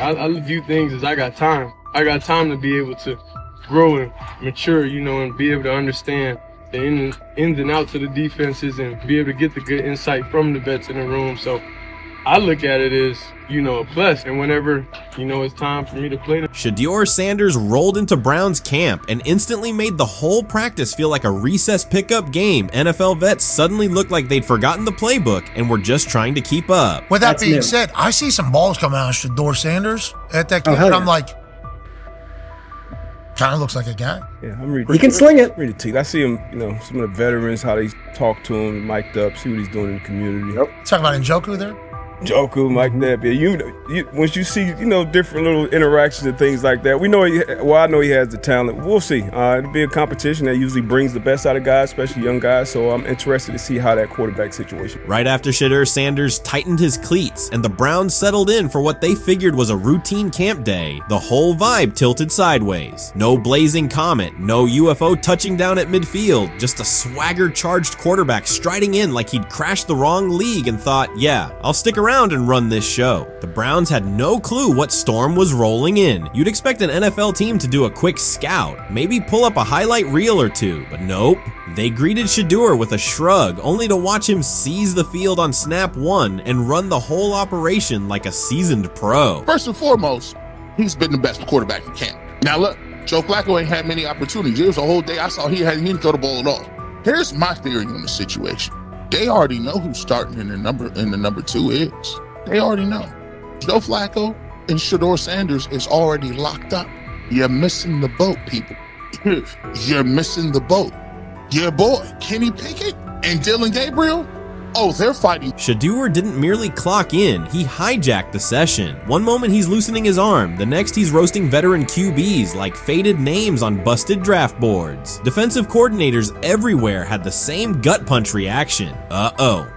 I view things as I got time. I got time to be able to grow and mature, and be able to understand the ins and outs of the defenses and be able to get the good insight from the vets in the room. So I look at it as, a plus. And whenever, it's time for me to play. Shedeur Sanders rolled into Browns camp and instantly made the whole practice feel like a recess pickup game. NFL vets suddenly looked like they'd forgotten the playbook and were just trying to keep up. With that being said, I see some balls coming out of Shedeur Sanders at that camp, and I'm like, kind of looks like a guy. Yeah, I'm reading. He can sling it. Read the team. I see him, some of the veterans, how they talk to him, mic'd up, see what he's doing in the community. Yep. Talking about Njoku there? Njoku, Mike Nebb. Yeah, once you see, different little interactions and things like that, I know he has the talent. We'll see. It'll be a competition that usually brings the best out of guys, especially young guys. So I'm interested to see how that quarterback situation. Right after Shedeur Sanders tightened his cleats and the Browns settled in for what they figured was a routine camp day, the whole vibe tilted sideways. No blazing comet, no UFO touching down at midfield, just a swagger-charged quarterback striding in like he'd crashed the wrong league and thought, yeah, I'll stick around and run this show. The Browns had no clue what storm was rolling in. You'd expect an NFL team to do a quick scout, maybe pull up a highlight reel or two, but nope. They greeted Shedeur with a shrug, only to watch him seize the field on snap one and run the whole operation like a seasoned pro. First and foremost, he's been the best quarterback in camp. Now look, Joe Flacco ain't had many opportunities. There was a whole day I saw he didn't throw the ball at all. Here's my theory on the situation. They already know who's starting in the number 2 is. They already know. Joe Flacco and Shedeur Sanders is already locked up. You're missing the boat, people. You're missing the boat. Your boy, Kenny Pickett and Dylan Gabriel, they're fighting. Shedeur didn't merely clock in, he hijacked the session. One moment he's loosening his arm, the next he's roasting veteran QBs like faded names on busted draft boards. Defensive coordinators everywhere had the same gut punch reaction.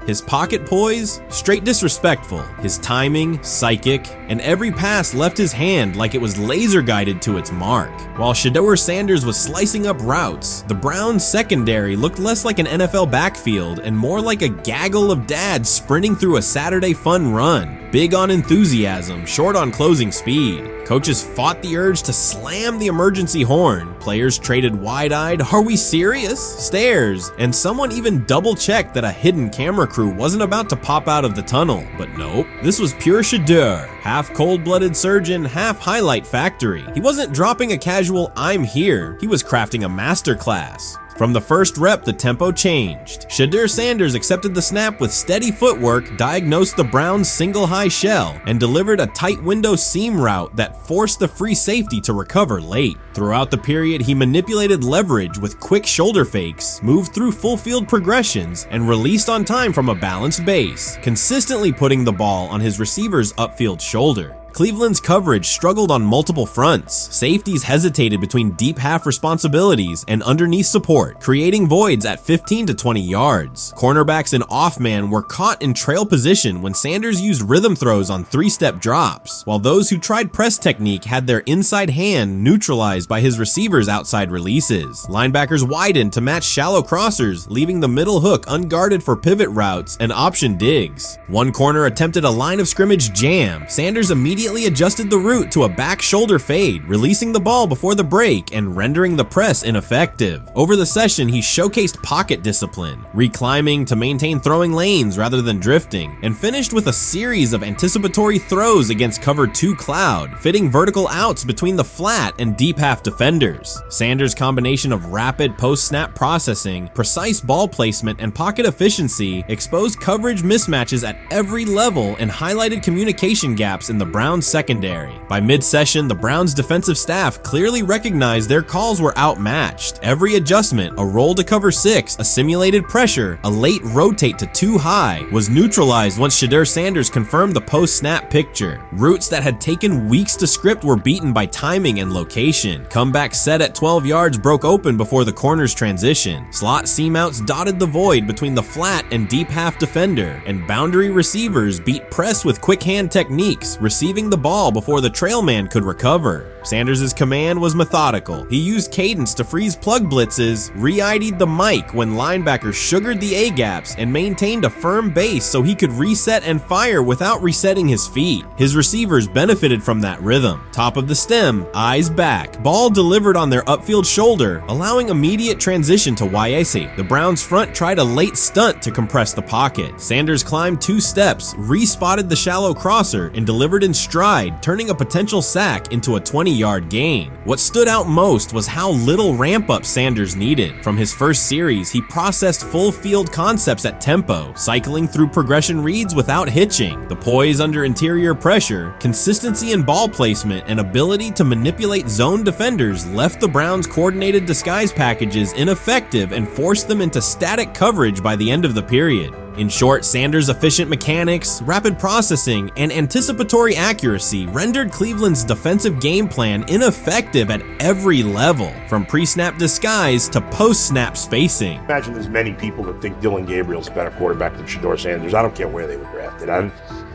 His pocket poise? Straight disrespectful. His timing? Psychic. And every pass left his hand like it was laser guided to its mark. While Shedeur Sanders was slicing up routes, the Browns secondary looked less like an NFL backfield and more like a gaggle of dads sprinting through a Saturday fun run. Big on enthusiasm, short on closing speed. Coaches fought the urge to slam the emergency horn. Players traded wide-eyed, "Are we serious?" stares, and someone even double-checked that a hidden camera crew wasn't about to pop out of the tunnel. But nope, this was pure Shedeur. Half cold-blooded surgeon, half highlight factory. He wasn't dropping a casual "I'm here," he was crafting a masterclass. From the first rep, the tempo changed. Shedeur Sanders accepted the snap with steady footwork, diagnosed the Browns' single high shell, and delivered a tight window seam route that forced the free safety to recover late. Throughout the period, he manipulated leverage with quick shoulder fakes, moved through full field progressions, and released on time from a balanced base, consistently putting the ball on his receiver's upfield shoulder. Cleveland's coverage struggled on multiple fronts. Safeties hesitated between deep half responsibilities and underneath support, creating voids at 15 to 20 yards. Cornerbacks and off-man were caught in trail position when Sanders used rhythm throws on 3-step drops, while those who tried press technique had their inside hand neutralized by his receivers' outside releases. Linebackers widened to match shallow crossers, leaving the middle hook unguarded for pivot routes and option digs. One corner attempted a line of scrimmage jam. Sanders immediately adjusted the route to a back shoulder fade, releasing the ball before the break and rendering the press ineffective. Over the session, he showcased pocket discipline, reclimbing to maintain throwing lanes rather than drifting, and finished with a series of anticipatory throws against cover 2 cloud, fitting vertical outs between the flat and deep half defenders. Sanders' combination of rapid post-snap processing, precise ball placement, and pocket efficiency exposed coverage mismatches at every level and highlighted communication gaps in the Browns secondary. By mid-session, the Browns defensive staff clearly recognized their calls were outmatched. Every adjustment, a roll to cover 6, a simulated pressure, a late rotate to 2 high, was neutralized once Shedeur Sanders confirmed the post-snap picture. Routes that had taken weeks to script were beaten by timing and location. Comeback set at 12 yards broke open before the corner's transition. Slot seam-outs dotted the void between the flat and deep half defender, and boundary receivers beat press with quick hand techniques, receiving distributing the ball before the trail man could recover. Sanders' command was methodical. He used cadence to freeze plug blitzes, re-ID'd the mic when linebackers sugared the A-gaps, and maintained a firm base so he could reset and fire without resetting his feet. His receivers benefited from that rhythm. Top of the stem, eyes back. Ball delivered on their upfield shoulder, allowing immediate transition to YAC. The Browns front tried a late stunt to compress the pocket. Sanders climbed 2 steps, re-spotted the shallow crosser, and delivered in stride, turning a potential sack into a 20-yard gain. What stood out most was how little ramp-up Sanders needed. From his first series, he processed full field concepts at tempo, cycling through progression reads without hitching. The poise under interior pressure, consistency in ball placement, and ability to manipulate zone defenders left the Browns' coordinated disguise packages ineffective and forced them into static coverage by the end of the period. In short, Sanders' efficient mechanics, rapid processing, and anticipatory accuracy rendered Cleveland's defensive game plan ineffective at every level, from pre-snap disguise to post-snap spacing. Imagine there's many people that think Dylan Gabriel's a better quarterback than Shedeur Sanders. I don't care where they were drafted.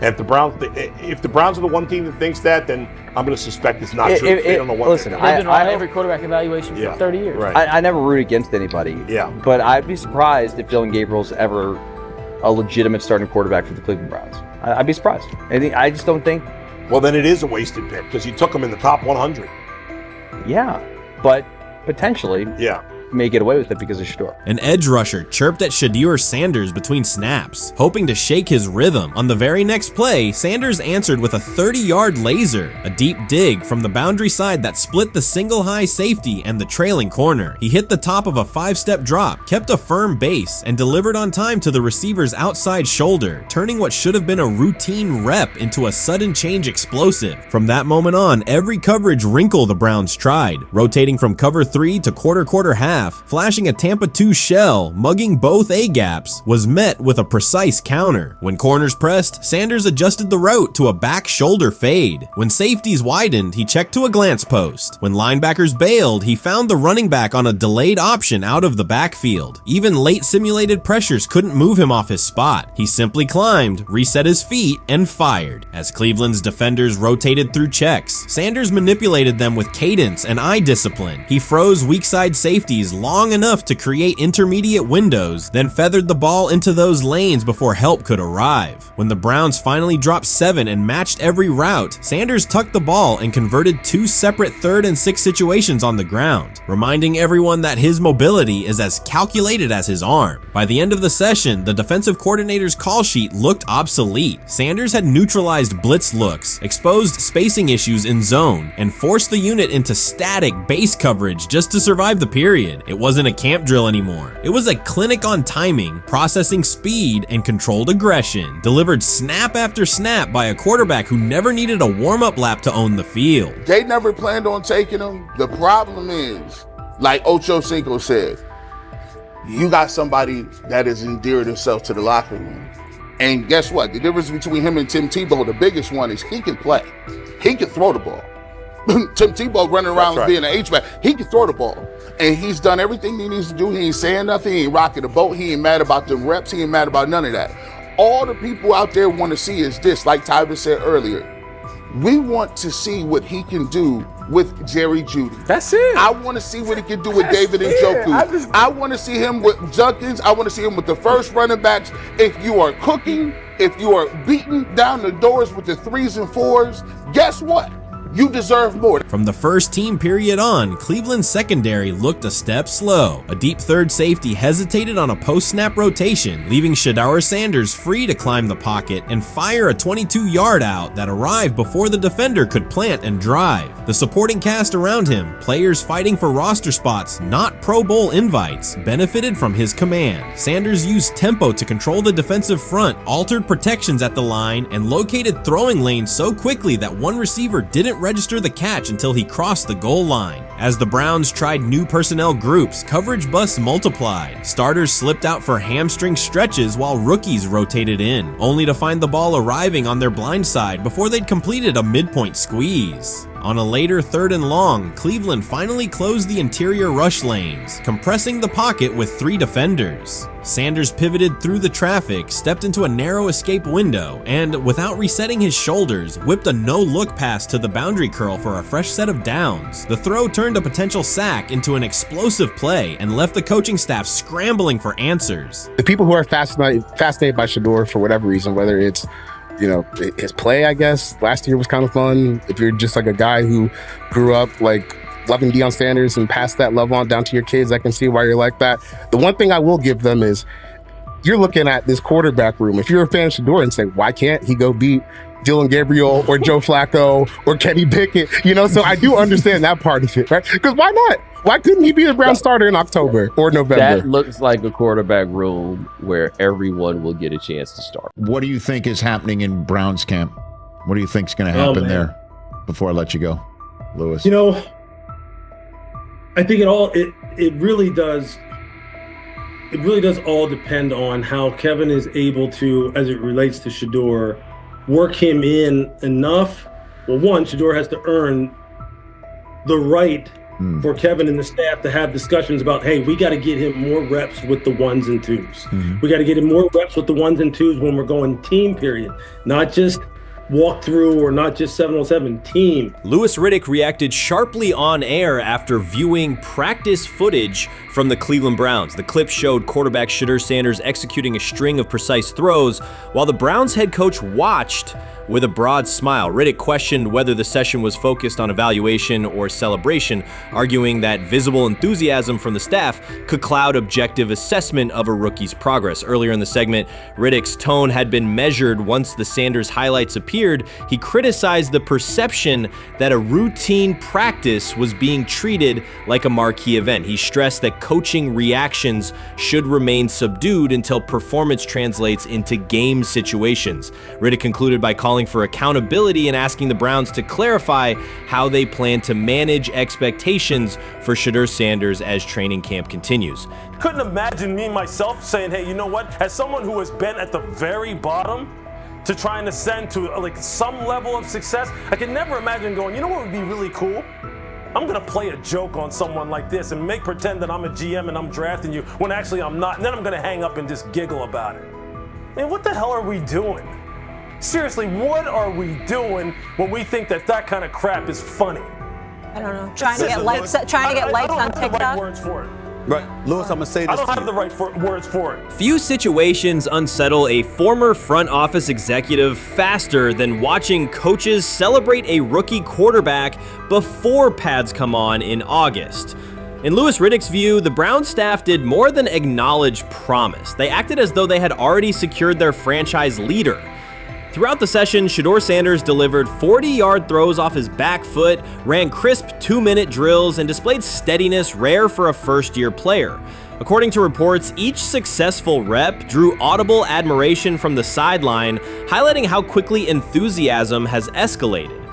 If the Browns are the one team that thinks that, then I'm going to suspect it's not true. They don't know what listen, they're I've doing. been on every quarterback evaluation for 30 years. Right. I never root against anybody. Yeah. But I'd be surprised if Dylan Gabriel's ever a legitimate starting quarterback for the Cleveland Browns. I'd be surprised. I just don't think. Well, then it is a wasted pick because you took him in the top 100. Yeah, but potentially. Yeah. May get away with it because of Shedeur. An edge rusher chirped at Shedeur Sanders between snaps, hoping to shake his rhythm. On the very next play, Sanders answered with a 30-yard laser, a deep dig from the boundary side that split the single high safety and the trailing corner. He hit the top of a 5-step drop, kept a firm base, and delivered on time to the receiver's outside shoulder, turning what should have been a routine rep into a sudden change explosive. From that moment on, every coverage wrinkle the Browns tried, rotating from cover 3 to quarter half, flashing a Tampa 2 shell, mugging both A-gaps, was met with a precise counter. When corners pressed, Sanders adjusted the route to a back shoulder fade. When safeties widened, he checked to a glance post. When linebackers bailed, he found the running back on a delayed option out of the backfield. Even late simulated pressures couldn't move him off his spot. He simply climbed, reset his feet, and fired. As Cleveland's defenders rotated through checks, Sanders manipulated them with cadence and eye discipline. He froze weak side safeties long enough to create intermediate windows, then feathered the ball into those lanes before help could arrive. When the Browns finally dropped 7 and matched every route, Sanders tucked the ball and converted 2 separate 3rd and 6 situations on the ground, reminding everyone that his mobility is as calculated as his arm. By the end of the session, the defensive coordinator's call sheet looked obsolete. Sanders had neutralized blitz looks, exposed spacing issues in zone, and forced the unit into static base coverage just to survive the period. It wasn't a camp drill anymore. It was a clinic on timing, processing speed, and controlled aggression, delivered snap after snap by a quarterback who never needed a warm-up lap to own the field. They never planned on taking him. The problem is, like Ocho Cinco said, you got somebody that has endeared himself to the locker room. And guess what? The difference between him and Tim Tebow, the biggest one, is he can play. He can throw the ball. Tim Tebow running around being an H-back. He can throw the ball. And he's done everything he needs to do. He ain't saying nothing. He ain't rocking the boat. He ain't mad about the reps. He ain't mad about none of that. All the people out there want to see is this, like Tyler said earlier. We want to see what he can do with Jerry Jeudy. That's it. I want to see what he can do with David Njoku. I want to see him with Junkins. I want to see him with the first running backs. If you are cooking, if you are beating down the doors with the 3s and 4s, guess what? You deserve more. From the first team period on, Cleveland's secondary looked a step slow. A deep third safety hesitated on a post-snap rotation, leaving Shedeur Sanders free to climb the pocket and fire a 22-yard out that arrived before the defender could plant and drive. The supporting cast around him, players fighting for roster spots, not Pro Bowl invites, benefited from his command. Sanders used tempo to control the defensive front, altered protections at the line, and located throwing lanes so quickly that one receiver didn't register the catch until he crossed the goal line. As the Browns tried new personnel groups, coverage busts multiplied. Starters slipped out for hamstring stretches while rookies rotated in, only to find the ball arriving on their blind side before they'd completed a midpoint squeeze. On a later 3rd and long, Cleveland finally closed the interior rush lanes, compressing the pocket with 3 defenders. Sanders pivoted through the traffic, stepped into a narrow escape window, and without resetting his shoulders, whipped a no-look pass to the boundary curl for a fresh set of downs. The throw turned a potential sack into an explosive play and left the coaching staff scrambling for answers. The people who are fascinated by Shedeur for whatever reason, whether it's his play, I guess, last year was kind of fun. If you're just like a guy who grew up like loving Deion Sanders and passed that love on down to your kids, I can see why you're like that. The one thing I will give them is you're looking at this quarterback room. If you're a fan of Shedeur and say, why can't he go beat Dylan Gabriel or Joe Flacco or Kenny Pickett? So I do understand that part of it, right? Because why not? Why couldn't he be the Brown starter in October or November? That looks like a quarterback room where everyone will get a chance to start. What do you think is happening in Browns camp? What do you think is going to happen there before I let you go, Lewis? I think it really does all depend on how Kevin is able to, as it relates to Shedeur, work him in enough. Well, one, Shedeur has to earn the right for Kevin and the staff to have discussions about, hey, we got to get him more reps with the 1s and 2s. We got to get him more reps with the 1s and 2s when we're going team period, not just walk through or not just 7-on-7 team. Louis Riddick reacted sharply on air after viewing practice footage from the Cleveland Browns. The clip showed quarterback Shedeur Sanders executing a string of precise throws while the Browns head coach watched with a broad smile. Riddick questioned whether the session was focused on evaluation or celebration, arguing that visible enthusiasm from the staff could cloud objective assessment of a rookie's progress. Earlier in the segment, Riddick's tone had been measured once the Sanders highlights appeared. He criticized the perception that a routine practice was being treated like a marquee event. He stressed that coaching reactions should remain subdued until performance translates into game situations. Riddick concluded by calling for accountability and asking the Browns to clarify how they plan to manage expectations for Shedeur Sanders as training camp continues. Couldn't imagine me myself saying, hey, you know what? As someone who has been at the very bottom to try and ascend to like some level of success, I could never imagine going, you know what would be really cool? I'm gonna play a joke on someone like this and make pretend that I'm a GM and I'm drafting you when actually I'm not, and then I'm gonna hang up and just giggle about it. I mean, what the hell are we doing? Seriously, what are we doing when we think that that kind of crap is funny? I don't know. Trying to get likes on TikTok. I don't have the right words for it. Right, Lewis, I'm gonna say this. I don't have the right words for it. Few situations unsettle a former front office executive faster than watching coaches celebrate a rookie quarterback before pads come on in August. In Louis Riddick's view, the Browns staff did more than acknowledge promise. They acted as though they had already secured their franchise leader. Throughout the session, Shedeur Sanders delivered 40-yard throws off his back foot, ran crisp 2-minute drills, and displayed steadiness rare for a first-year player. According to reports, each successful rep drew audible admiration from the sideline, highlighting how quickly enthusiasm has escalated.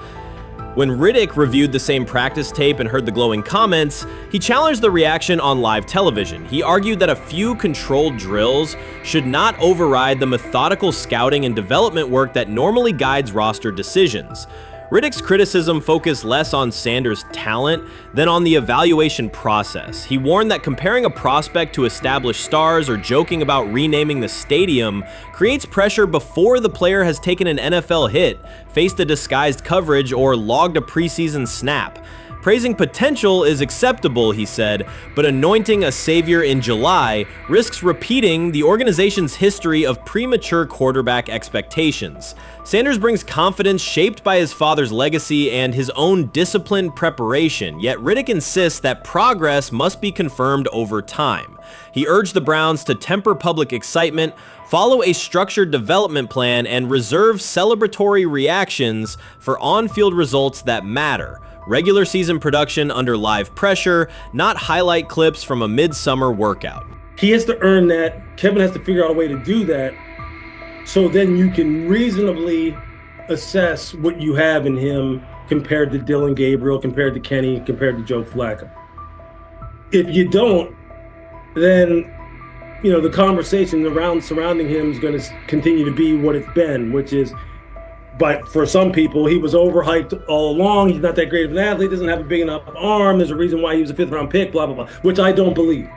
When Riddick reviewed the same practice tape and heard the glowing comments, he challenged the reaction on live television. He argued that a few controlled drills should not override the methodical scouting and development work that normally guides roster decisions. Riddick's criticism focused less on Sanders' talent than on the evaluation process. He warned that comparing a prospect to established stars or joking about renaming the stadium creates pressure before the player has taken an NFL hit, faced a disguised coverage, or logged a preseason snap. Praising potential is acceptable, he said, but anointing a savior in July risks repeating the organization's history of premature quarterback expectations. Sanders brings confidence shaped by his father's legacy and his own disciplined preparation, yet Riddick insists that progress must be confirmed over time. He urged the Browns to temper public excitement, follow a structured development plan, and reserve celebratory reactions for on-field results that matter. Regular season production under live pressure, not highlight clips from a midsummer workout. He has to earn that. Kevin has to figure out a way to do that, so then you can reasonably assess what you have in him compared to Dylan Gabriel, compared to Kenny, compared to Joe Flacco. If you don't, then the conversation surrounding him is going to continue to be what it's been, which is But for some people, he was overhyped all along. He's not that great of an athlete, doesn't have a big enough arm. There's a reason why he was a 5th-round pick, blah, blah, blah, which I don't believe.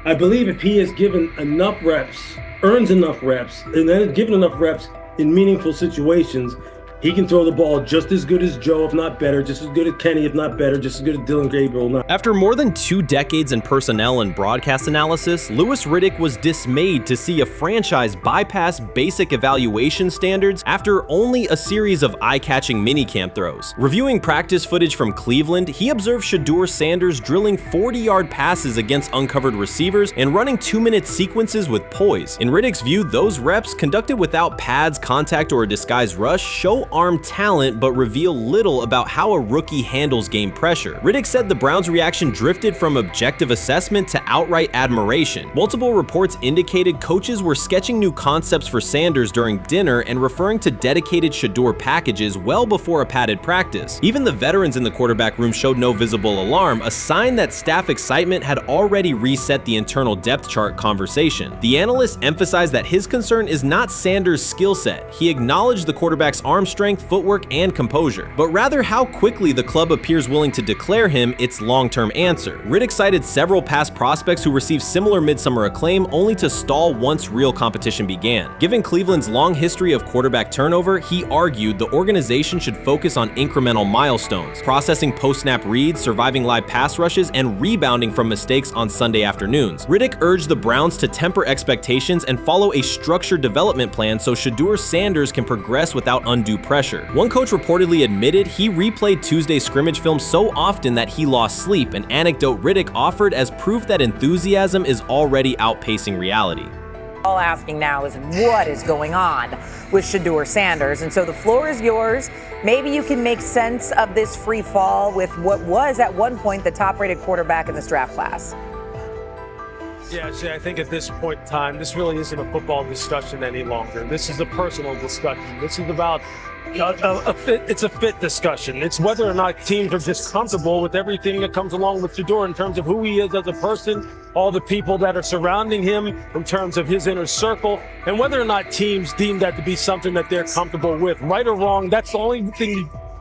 I believe if he is given enough reps, earns enough reps, and then is given enough reps in meaningful situations, he can throw the ball just as good as Joe, if not better, just as good as Kenny, if not better, just as good as Dylan Gabriel. After more than 2 decades in personnel and broadcast analysis, Louis Riddick was dismayed to see a franchise bypass basic evaluation standards after only a series of eye-catching minicamp throws. Reviewing practice footage from Cleveland, he observed Shedeur Sanders drilling 40-yard passes against uncovered receivers and running 2-minute sequences with poise. In Riddick's view, those reps, conducted without pads, contact, or a disguised rush, show arm talent but reveal little about how a rookie handles game pressure. Riddick said the Browns' reaction drifted from objective assessment to outright admiration. Multiple reports indicated coaches were sketching new concepts for Sanders during dinner and referring to dedicated Shedeur packages well before a padded practice. Even the veterans in the quarterback room showed no visible alarm, a sign that staff excitement had already reset the internal depth chart conversation. The analyst emphasized that his concern is not Sanders' skill set. He acknowledged the quarterback's arm strength, footwork, and composure, but rather how quickly the club appears willing to declare him its long-term answer. Riddick cited several past prospects who received similar midsummer acclaim only to stall once real competition began. Given Cleveland's long history of quarterback turnover, he argued the organization should focus on incremental milestones, processing post-snap reads, surviving live pass rushes, and rebounding from mistakes on Sunday afternoons. Riddick urged the Browns to temper expectations and follow a structured development plan so Shedeur Sanders can progress without undue pressure. One coach reportedly admitted he replayed Tuesday's scrimmage film so often that he lost sleep, an anecdote Riddick offered as proof that enthusiasm is already outpacing reality. All asking now is what is going on with Shedeur Sanders, and so the floor is yours. Maybe you can make sense of this free fall with what was at one point the top-rated quarterback in this draft class. Yeah, see, I think at this point in time, this really isn't a football discussion any longer. This is a personal discussion. This is about it's a fit discussion. It's whether or not teams are just comfortable with everything that comes along with Shedeur in terms of who he is as a person, all the people that are surrounding him in terms of his inner circle, and whether or not teams deem that to be something that they're comfortable with. Right or wrong, that's the only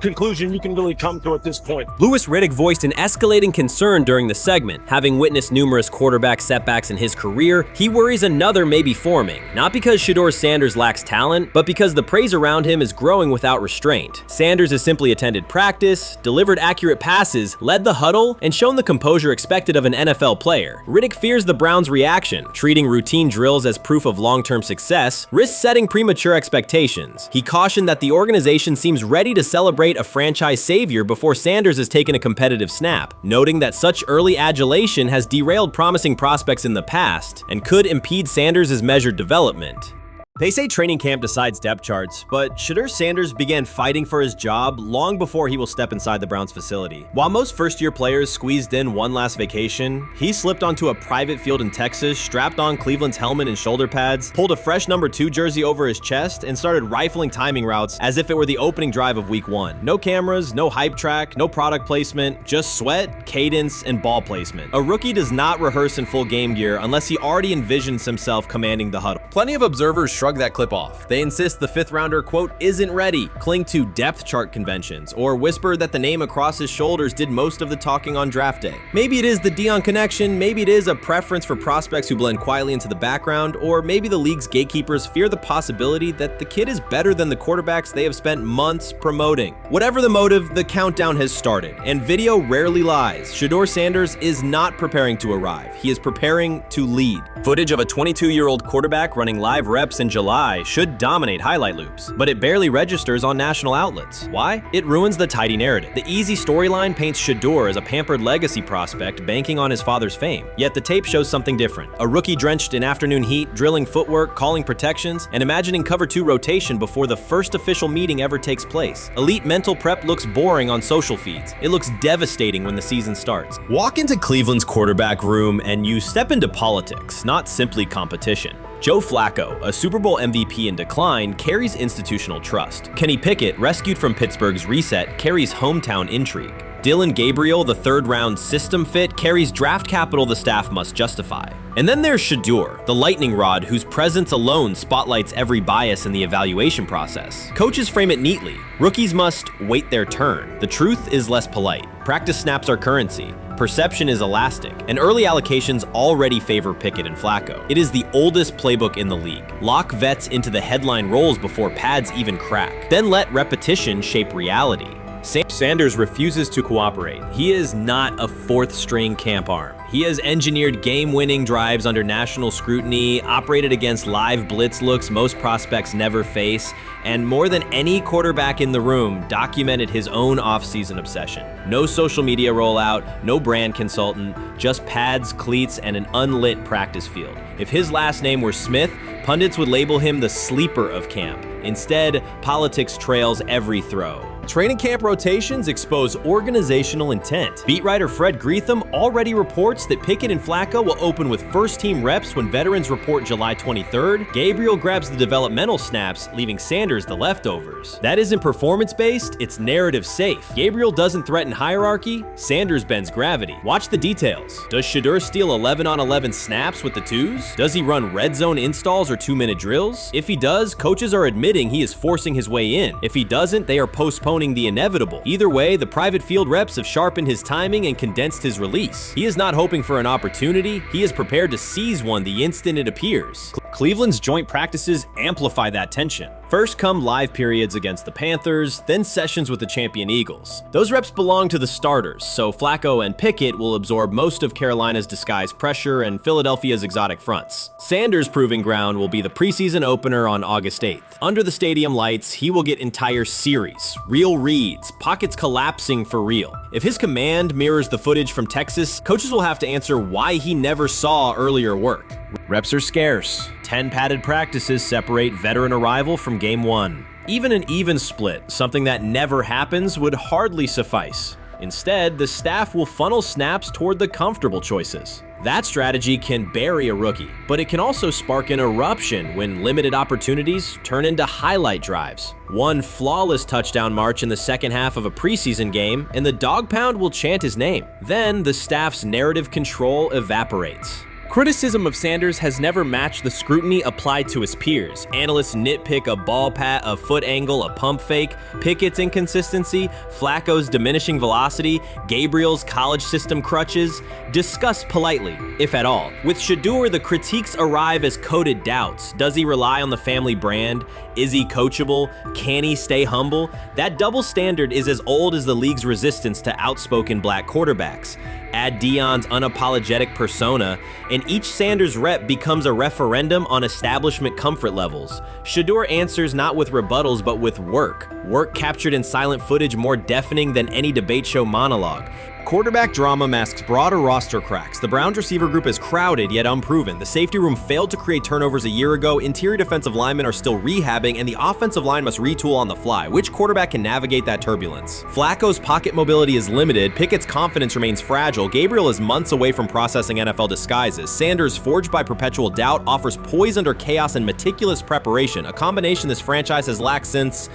conclusion you can really come to at this point. Louis Riddick voiced an escalating concern during the segment. Having witnessed numerous quarterback setbacks in his career, he worries another may be forming, not because Shedeur Sanders lacks talent, but because the praise around him is growing without restraint. Sanders has simply attended practice, delivered accurate passes, led the huddle, and shown the composure expected of an NFL player. Riddick fears the Browns' reaction, treating routine drills as proof of long-term success, risks setting premature expectations. He cautioned that the organization seems ready to celebrate a franchise savior before Sanders has taken a competitive snap, noting that such early adulation has derailed promising prospects in the past and could impede Sanders' measured development. They say training camp decides depth charts, but Shedeur Sanders began fighting for his job long before he will step inside the Browns facility. While most first-year players squeezed in one last vacation, he slipped onto a private field in Texas, strapped on Cleveland's helmet and shoulder pads, pulled a fresh number 2 jersey over his chest, and started rifling timing routes as if it were the opening drive of week 1. No cameras, no hype track, no product placement, just sweat, cadence, and ball placement. A rookie does not rehearse in full game gear unless he already envisions himself commanding the huddle. Plenty of observers shrug that clip off. They insist the 5th rounder, quote, isn't ready, cling to depth chart conventions, or whisper that the name across his shoulders did most of the talking on draft day. Maybe it is the Deion connection, maybe it is a preference for prospects who blend quietly into the background, or maybe the league's gatekeepers fear the possibility that the kid is better than the quarterbacks they have spent months promoting. Whatever the motive, the countdown has started, and video rarely lies. Shedeur Sanders is not preparing to arrive. He is preparing to lead. Footage of a 22-year-old quarterback running live reps in July should dominate highlight loops, but it barely registers on national outlets. Why? It ruins the tidy narrative. The easy storyline paints Shedeur as a pampered legacy prospect banking on his father's fame. Yet the tape shows something different. A rookie drenched in afternoon heat, drilling footwork, calling protections, and imagining cover 2 rotation before the first official meeting ever takes place. Elite mental prep looks boring on social feeds. It looks devastating when the season starts. Walk into Cleveland's quarterback room and you step into politics, not simply competition. Joe Flacco, a Super Bowl MVP in decline, carries institutional trust. Kenny Pickett, rescued from Pittsburgh's reset, carries hometown intrigue. Dillon Gabriel, the third-round system fit, carries draft capital the staff must justify. And then there's Shedeur, the lightning rod whose presence alone spotlights every bias in the evaluation process. Coaches frame it neatly. Rookies must wait their turn. The truth is less polite. Practice snaps are currency. Perception is elastic, and early allocations already favor Pickett and Flacco. It is the oldest playbook in the league. Lock vets into the headline roles before pads even crack. Then let repetition shape reality. Sanders refuses to cooperate. He is not a fourth-string camp arm. He has engineered game-winning drives under national scrutiny, operated against live blitz looks most prospects never face, and more than any quarterback in the room, documented his own offseason obsession. No social media rollout, no brand consultant, just pads, cleats, and an unlit practice field. If his last name were Smith, pundits would label him the sleeper of camp. Instead, politics trails every throw. Training camp rotations expose organizational intent. Beat writer Fred Greetham already reports that Pickett and Flacco will open with first-team reps when veterans report July 23rd. Gabriel grabs the developmental snaps, leaving Sanders the leftovers. That isn't performance-based, it's narrative-safe. Gabriel doesn't threaten hierarchy, Sanders bends gravity. Watch the details. Does Shedeur steal 11-on-11 snaps with the twos? Does he run red zone installs or 2-minute drills? If he does, coaches are admitting he is forcing his way in. If he doesn't, they are postponing the inevitable. Either way, the private field reps have sharpened his timing and condensed his release. He is not hoping for an opportunity, he is prepared to seize one the instant it appears. Cleveland's joint practices amplify that tension. First come live periods against the Panthers, then sessions with the champion Eagles. Those reps belong to the starters, so Flacco and Pickett will absorb most of Carolina's disguised pressure and Philadelphia's exotic fronts. Sanders' proving ground will be the preseason opener on August 8th. Under the stadium lights, he will get entire series, real reads, pockets collapsing for real. If his command mirrors the footage from Texas, coaches will have to answer why he never saw earlier work. Reps are scarce. 10 padded practices separate veteran arrival from game 1. Even an even split, something that never happens, would hardly suffice. Instead, the staff will funnel snaps toward the comfortable choices. That strategy can bury a rookie, but it can also spark an eruption when limited opportunities turn into highlight drives. One flawless touchdown march in the second half of a preseason game, and the dog pound will chant his name. Then the staff's narrative control evaporates. Criticism of Sanders has never matched the scrutiny applied to his peers. Analysts nitpick a ball pat, a foot angle, a pump fake, Pickett's inconsistency, Flacco's diminishing velocity, Gabriel's college system crutches. Discuss politely, if at all. With Shedeur, the critiques arrive as coded doubts. Does he rely on the family brand? Is he coachable? Can he stay humble? That double standard is as old as the league's resistance to outspoken black quarterbacks. Add Deion's unapologetic persona, and each Sanders rep becomes a referendum on establishment comfort levels. Shedeur answers not with rebuttals, but with work. Work captured in silent footage more deafening than any debate show monologue. Quarterback drama masks broader roster cracks. The Browns receiver group is crowded yet unproven. The safety room failed to create turnovers a year ago. Interior defensive linemen are still rehabbing, and the offensive line must retool on the fly. Which quarterback can navigate that turbulence? Flacco's pocket mobility is limited. Pickett's confidence remains fragile. Gabriel is months away from processing NFL disguises. Sanders, forged by perpetual doubt, offers poise under chaos and meticulous preparation, a combination this franchise has lacked since,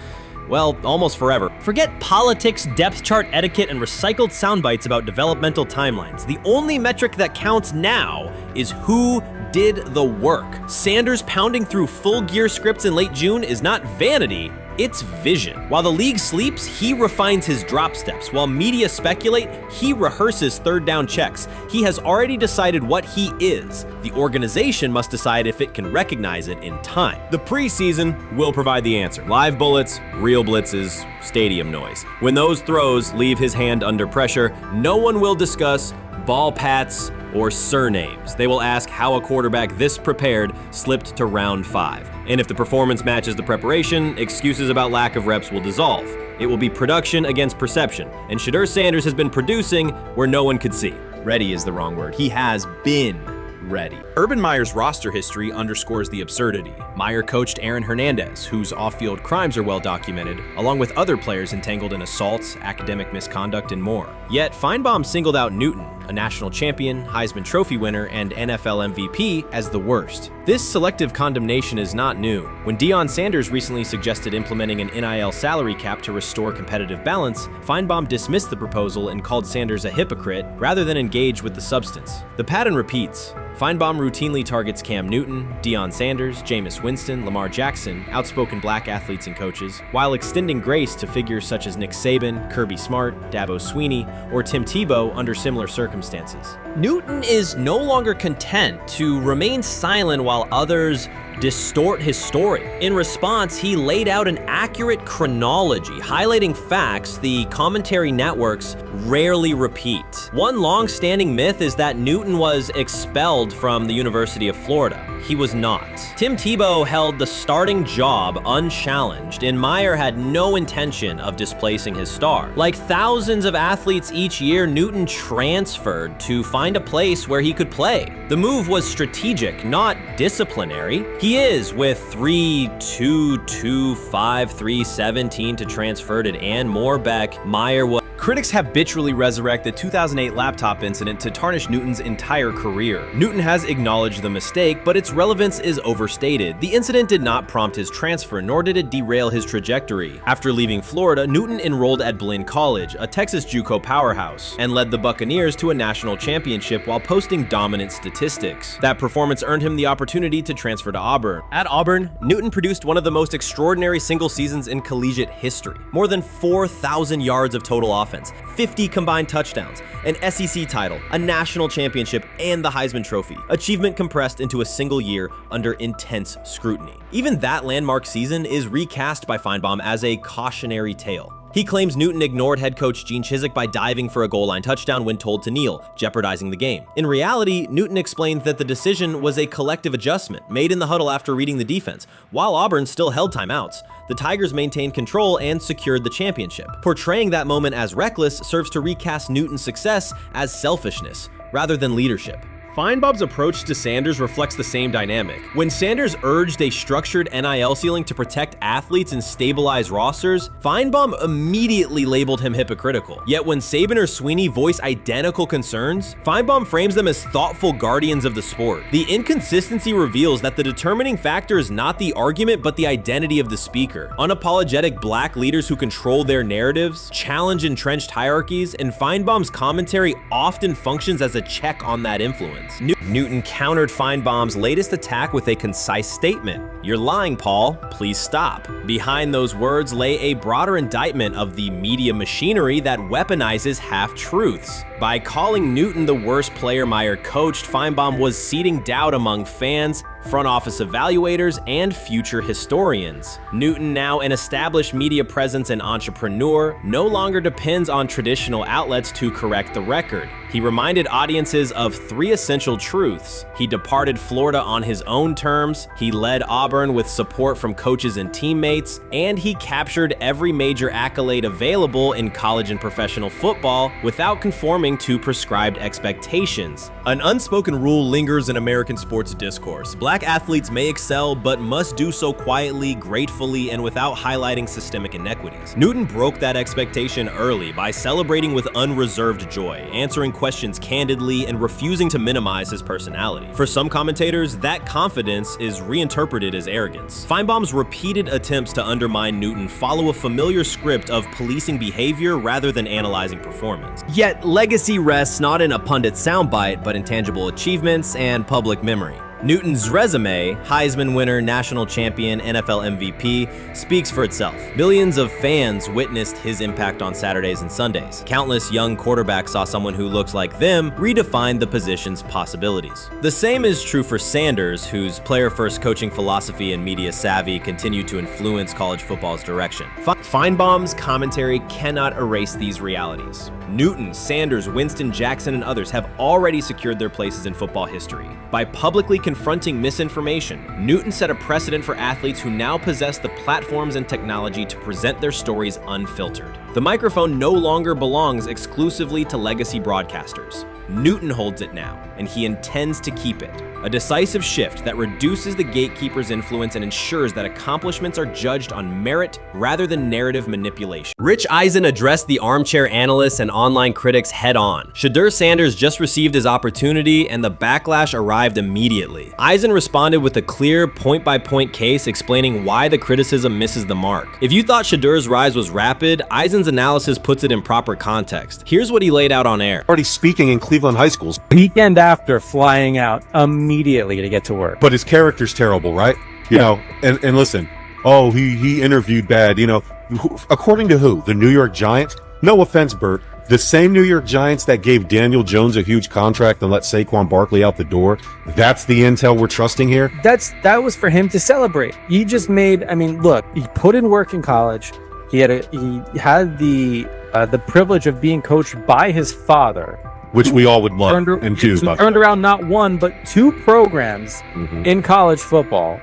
well, almost forever. Forget politics, depth chart etiquette, and recycled sound bites about developmental timelines. The only metric that counts now is who did the work. Sanders pounding through full gear scripts in late June is not vanity, it's vision. While the league sleeps, he refines his drop steps. While media speculate, he rehearses third down checks. He has already decided what he is. The organization must decide if it can recognize it in time. The preseason will provide the answer. Live bullets, real blitzes, stadium noise. When those throws leave his hand under pressure, no one will discuss ball pats or surnames. They will ask how a quarterback this prepared slipped to round 5. And if the performance matches the preparation, excuses about lack of reps will dissolve. It will be production against perception, and Shedeur Sanders has been producing where no one could see. Ready is the wrong word. He has been ready. Urban Meyer's roster history underscores the absurdity. Meyer coached Aaron Hernandez, whose off-field crimes are well documented, along with other players entangled in assaults, academic misconduct, and more. Yet Feinbaum singled out Newton, a national champion, Heisman Trophy winner, and NFL MVP, as the worst. This selective condemnation is not new. When Deion Sanders recently suggested implementing an NIL salary cap to restore competitive balance, Feinbaum dismissed the proposal and called Sanders a hypocrite rather than engage with the substance. The pattern repeats. Feinbaum routinely targets Cam Newton, Deion Sanders, Jameis Winston, Lamar Jackson, outspoken black athletes and coaches, while extending grace to figures such as Nick Saban, Kirby Smart, Dabo Swinney, or Tim Tebow under similar circumstances. Newton is no longer content to remain silent while others distort his story. In response, he laid out an accurate chronology, highlighting facts the commentary networks rarely repeat. One long-standing myth is that Newton was expelled from the University of Florida. He was not. Tim Tebow held the starting job unchallenged, and Meyer had no intention of displacing his star. Like thousands of athletes each year, Newton transferred to find a place where he could play. The move was strategic, not disciplinary. He is with 3-2-2-5-3-17 to transfer to and Moorbeck. Meyer was. Critics habitually resurrect the 2008 laptop incident to tarnish Newton's entire career. Newton has acknowledged the mistake, but its relevance is overstated. The incident did not prompt his transfer, nor did it derail his trajectory. After leaving Florida, Newton enrolled at Blinn College, a Texas JUCO powerhouse, and led the Buccaneers to a national championship while posting dominant statistics. That performance earned him the opportunity to transfer to Auburn. At Auburn, Newton produced one of the most extraordinary single seasons in collegiate history. More than 4,000 yards of total offense, 50 combined touchdowns, an SEC title, a national championship, and the Heisman Trophy. Achievement compressed into a single year under intense scrutiny. Even that landmark season is recast by Feinbaum as a cautionary tale. He claims Newton ignored head coach Gene Chizik by diving for a goal line touchdown when told to kneel, jeopardizing the game. In reality, Newton explained that the decision was a collective adjustment made in the huddle after reading the defense, while Auburn still held timeouts. The Tigers maintained control and secured the championship. Portraying that moment as reckless serves to recast Newton's success as selfishness rather than leadership. Feinbaum's approach to Sanders reflects the same dynamic. When Sanders urged a structured NIL ceiling to protect athletes and stabilize rosters, Feinbaum immediately labeled him hypocritical. Yet when Saban or Swinney voice identical concerns, Feinbaum frames them as thoughtful guardians of the sport. The inconsistency reveals that the determining factor is not the argument but the identity of the speaker. Unapologetic black leaders who control their narratives, challenge entrenched hierarchies, and Feinbaum's commentary often functions as a check on that influence. Newton countered Feinbaum's latest attack with a concise statement. "You're lying, Paul. Please stop." Behind those words lay a broader indictment of the media machinery that weaponizes half-truths. By calling Newton the worst player Meyer coached, Feinbaum was seeding doubt among fans, front office evaluators, and future historians. Newton, now an established media presence and entrepreneur, no longer depends on traditional outlets to correct the record. He reminded audiences of 3 essential truths. He departed Florida on his own terms, he led Auburn with support from coaches and teammates, and he captured every major accolade available in college and professional football without conforming to prescribed expectations. An unspoken rule lingers in American sports discourse. Black athletes may excel, but must do so quietly, gratefully, and without highlighting systemic inequities. Newton broke that expectation early by celebrating with unreserved joy, answering questions candidly, and refusing to minimize his personality. For some commentators, that confidence is reinterpreted as arrogance. Feinbaum's repeated attempts to undermine Newton follow a familiar script of policing behavior rather than analyzing performance. Yet, legacy rests not in a pundit soundbite, but in tangible achievements and public memory. Newton's resume, Heisman winner, national champion, NFL MVP, speaks for itself. Millions of fans witnessed his impact on Saturdays and Sundays. Countless young quarterbacks saw someone who looks like them redefine the position's possibilities. The same is true for Sanders, whose player-first coaching philosophy and media savvy continue to influence college football's direction. Feinbaum's commentary cannot erase these realities. Newton, Sanders, Winston, Jackson, and others have already secured their places in football history. By publicly confronting misinformation, Newton set a precedent for athletes who now possess the platforms and technology to present their stories unfiltered. The microphone no longer belongs exclusively to legacy broadcasters. Newton holds it now, and he intends to keep it. a decisive shift that reduces the gatekeeper's influence and ensures that accomplishments are judged on merit rather than narrative manipulation. Rich Eisen addressed the armchair analysts and online critics head-on. Shedeur Sanders just received his opportunity, and the backlash arrived immediately. Eisen responded with a clear, point-by-point case explaining why the criticism misses the mark. If you thought Shedeur's rise was rapid, Eisen's analysis puts it in proper context. Here's what he laid out on air. Already speaking in Cleveland high schools. Weekend after, flying out immediately to get to work. But his character's terrible, right? You know, and listen, oh, he interviewed bad, you know. According to who? The New York Giants? No offense, Bert. The same New York Giants that gave Daniel Jones a huge contract and let Saquon Barkley out the door, that's the intel we're trusting here? That was for him to celebrate. He just made, I mean, look, he put in work in college. He had the privilege of being coached by his father, which we all would love and do. Turned around not one but two programs in college football,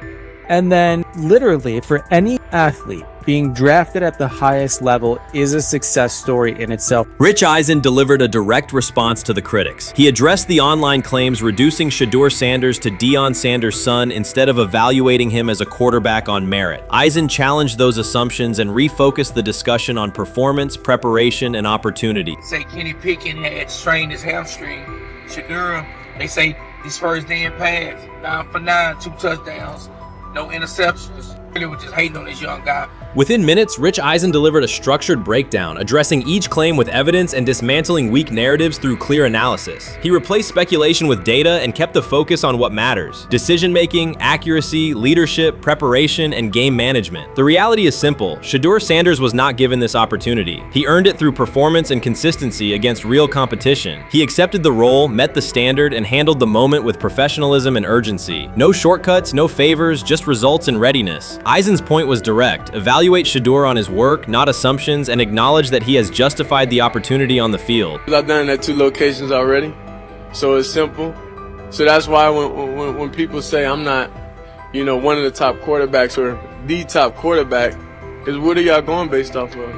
and then literally for any athlete, being drafted at the highest level is a success story in itself. Rich Eisen delivered a direct response to the critics. He addressed the online claims reducing Shedeur Sanders to Deion Sanders' son instead of evaluating him as a quarterback on merit. Eisen challenged those assumptions and refocused the discussion on performance, preparation, and opportunity. Say Kenny Pickett had strained his hamstring. Shedeur, they say his first day in pass, 9 for 9, 2 touchdowns, no interceptions. Really was just hating on this young guy. Within minutes, Rich Eisen delivered a structured breakdown, addressing each claim with evidence and dismantling weak narratives through clear analysis. He replaced speculation with data and kept the focus on what matters: decision-making, accuracy, leadership, preparation, and game management. The reality is simple. Shedeur Sanders was not given this opportunity. He earned it through performance and consistency against real competition. He accepted the role, met the standard, and handled the moment with professionalism and urgency. No shortcuts, no favors, just results and readiness. Eisen's point was direct. Evaluate Shedeur on his work, not assumptions, and acknowledge that he has justified the opportunity on the field. I've done it at 2 locations already, so it's simple. So that's why when people say I'm not, you know, one of the top quarterbacks or the top quarterback, is what are y'all going based off of?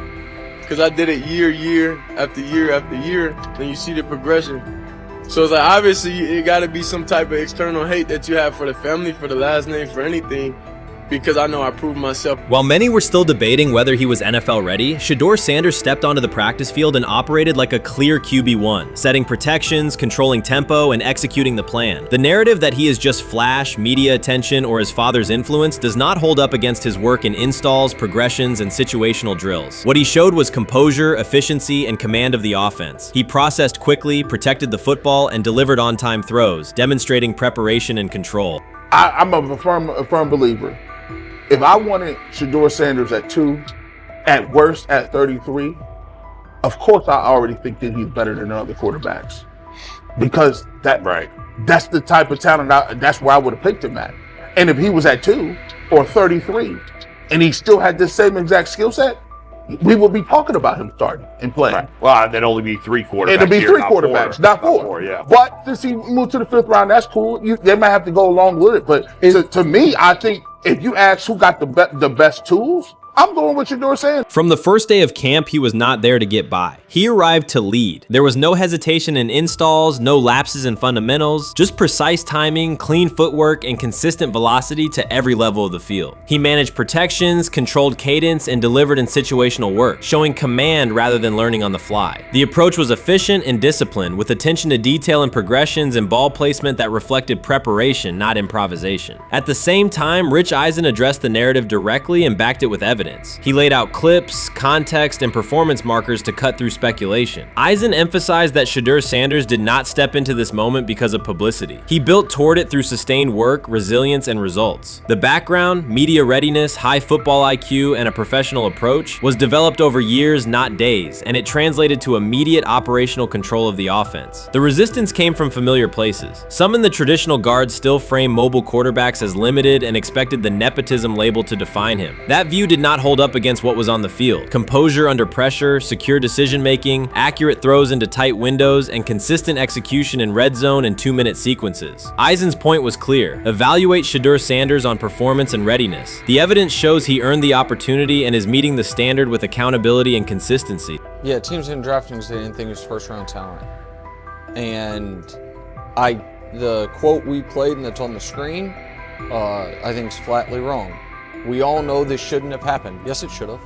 Because I did it year after year after year, and you see the progression. So it's like, obviously it got to be some type of external hate that you have for the family, for the last name, for anything, because I know I proved myself. While many were still debating whether he was NFL ready, Shedeur Sanders stepped onto the practice field and operated like a clear QB1, setting protections, controlling tempo, and executing the plan. The narrative that he is just flash, media attention, or his father's influence does not hold up against his work in installs, progressions, and situational drills. What he showed was composure, efficiency, and command of the offense. He processed quickly, protected the football, and delivered on-time throws, demonstrating preparation and control. I'm a firm believer. If I wanted Shedeur Sanders at 2, at worst at 33, of course I already think that he's better than other quarterbacks, because that's the type of talent. That's where I would have picked him at. And if he was at 2 or 33, and he still had the same exact skill set, we would be talking about him starting and playing. Right. Well, there'd only be 3 quarterbacks. It'd be 3 quarterbacks, not 4. Not 4, yeah. But since he moved to the 5th round, that's cool. They might have to go along with it. But to me, I think if you ask who got the best tools, I'm going with Shedeur Sanders. From the first day of camp, he was not there to get by. He arrived to lead. There was no hesitation in installs, no lapses in fundamentals, just precise timing, clean footwork, and consistent velocity to every level of the field. He managed protections, controlled cadence, and delivered in situational work, showing command rather than learning on the fly. The approach was efficient and disciplined, with attention to detail and progressions and ball placement that reflected preparation, not improvisation. At the same time, Rich Eisen addressed the narrative directly and backed it with evidence. He laid out clips, context, and performance markers to cut through speculation. Eisen emphasized that Shedeur Sanders did not step into this moment because of publicity. He built toward it through sustained work, resilience, and results. The background, media readiness, high football IQ, and a professional approach was developed over years, not days, and it translated to immediate operational control of the offense. The resistance came from familiar places. Some in the traditional guard still frame mobile quarterbacks as limited and expected the nepotism label to define him. That view did not hold up against what was on the field. Composure under pressure, secure decision-making, accurate throws into tight windows, and consistent execution in red zone and 2-minute sequences. Eisen's point was clear. Evaluate Shedeur Sanders on performance and readiness. The evidence shows he earned the opportunity and is meeting the standard with accountability and consistency. Yeah, teams didn't draft him because they didn't think he was first-round talent. And I the quote we played and that's on the screen, I think is flatly wrong. We all know this shouldn't have happened. Yes, it should have.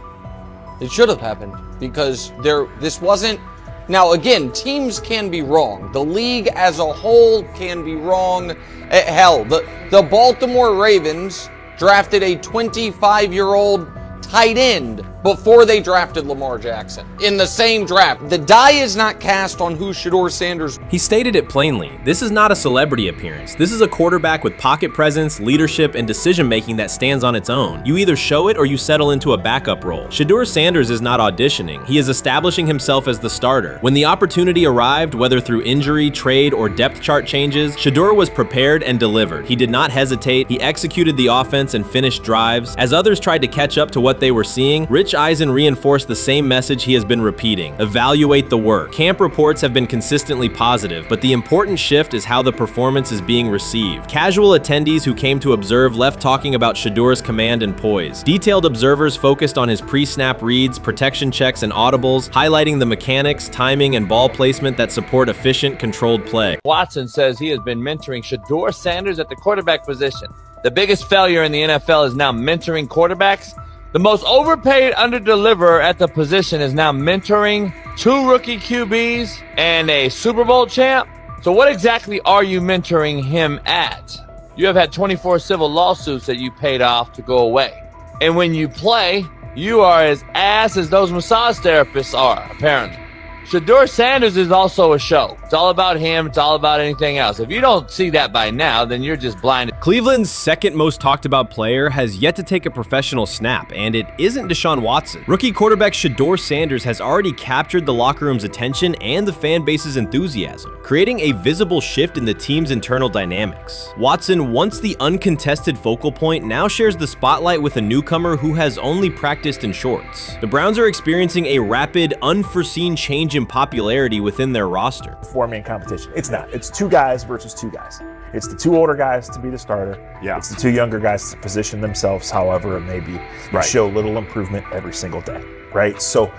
It should have happened because this wasn't. Now, again, teams can be wrong. The league as a whole can be wrong. Hell, the Baltimore Ravens drafted a 25-year-old tight end before they drafted Lamar Jackson in the same draft. The die is not cast on who Shedeur Sanders. He stated it plainly. This is not a celebrity appearance. This is a quarterback with pocket presence, leadership, and decision-making that stands on its own. You either show it or you settle into a backup role. Shedeur Sanders is not auditioning. He is establishing himself as the starter. When the opportunity arrived, whether through injury, trade, or depth chart changes, Shedeur was prepared and delivered. He did not hesitate. He executed the offense and finished drives. As others tried to catch up to what they were seeing, Rich Eisen reinforced the same message he has been repeating: evaluate the work. Camp reports have been consistently positive, but the important shift is how the performance is being received. Casual attendees who came to observe left talking about Shedeur's command and poise. Detailed observers focused on his pre-snap reads, protection checks, and audibles, highlighting the mechanics, timing, and ball placement that support efficient, controlled play. Watson says he has been mentoring Shedeur Sanders at the quarterback position. The biggest failure in the NFL is now mentoring quarterbacks. The most overpaid underdeliverer at the position is now mentoring 2 rookie QBs and a Super Bowl champ. So what exactly are you mentoring him at? You have had 24 civil lawsuits that you paid off to go away. And when you play, you are as ass as those massage therapists are, apparently. Shedeur Sanders is also a show. It's all about him. It's all about anything else. If you don't see that by now, then you're just blinded. Cleveland's second most talked about player has yet to take a professional snap, and it isn't Deshaun Watson. Rookie quarterback Shedeur Sanders has already captured the locker room's attention and the fan base's enthusiasm, creating a visible shift in the team's internal dynamics. Watson, once the uncontested focal point, now shares the spotlight with a newcomer who has only practiced in shorts. The Browns are experiencing a rapid, unforeseen change in popularity within their roster. Four-man competition. It's not. It's 2 guys versus 2 guys. It's the 2 older guys to be the starter. Yeah. It's the 2 younger guys to position themselves however it may be and show little improvement every single day, right? So,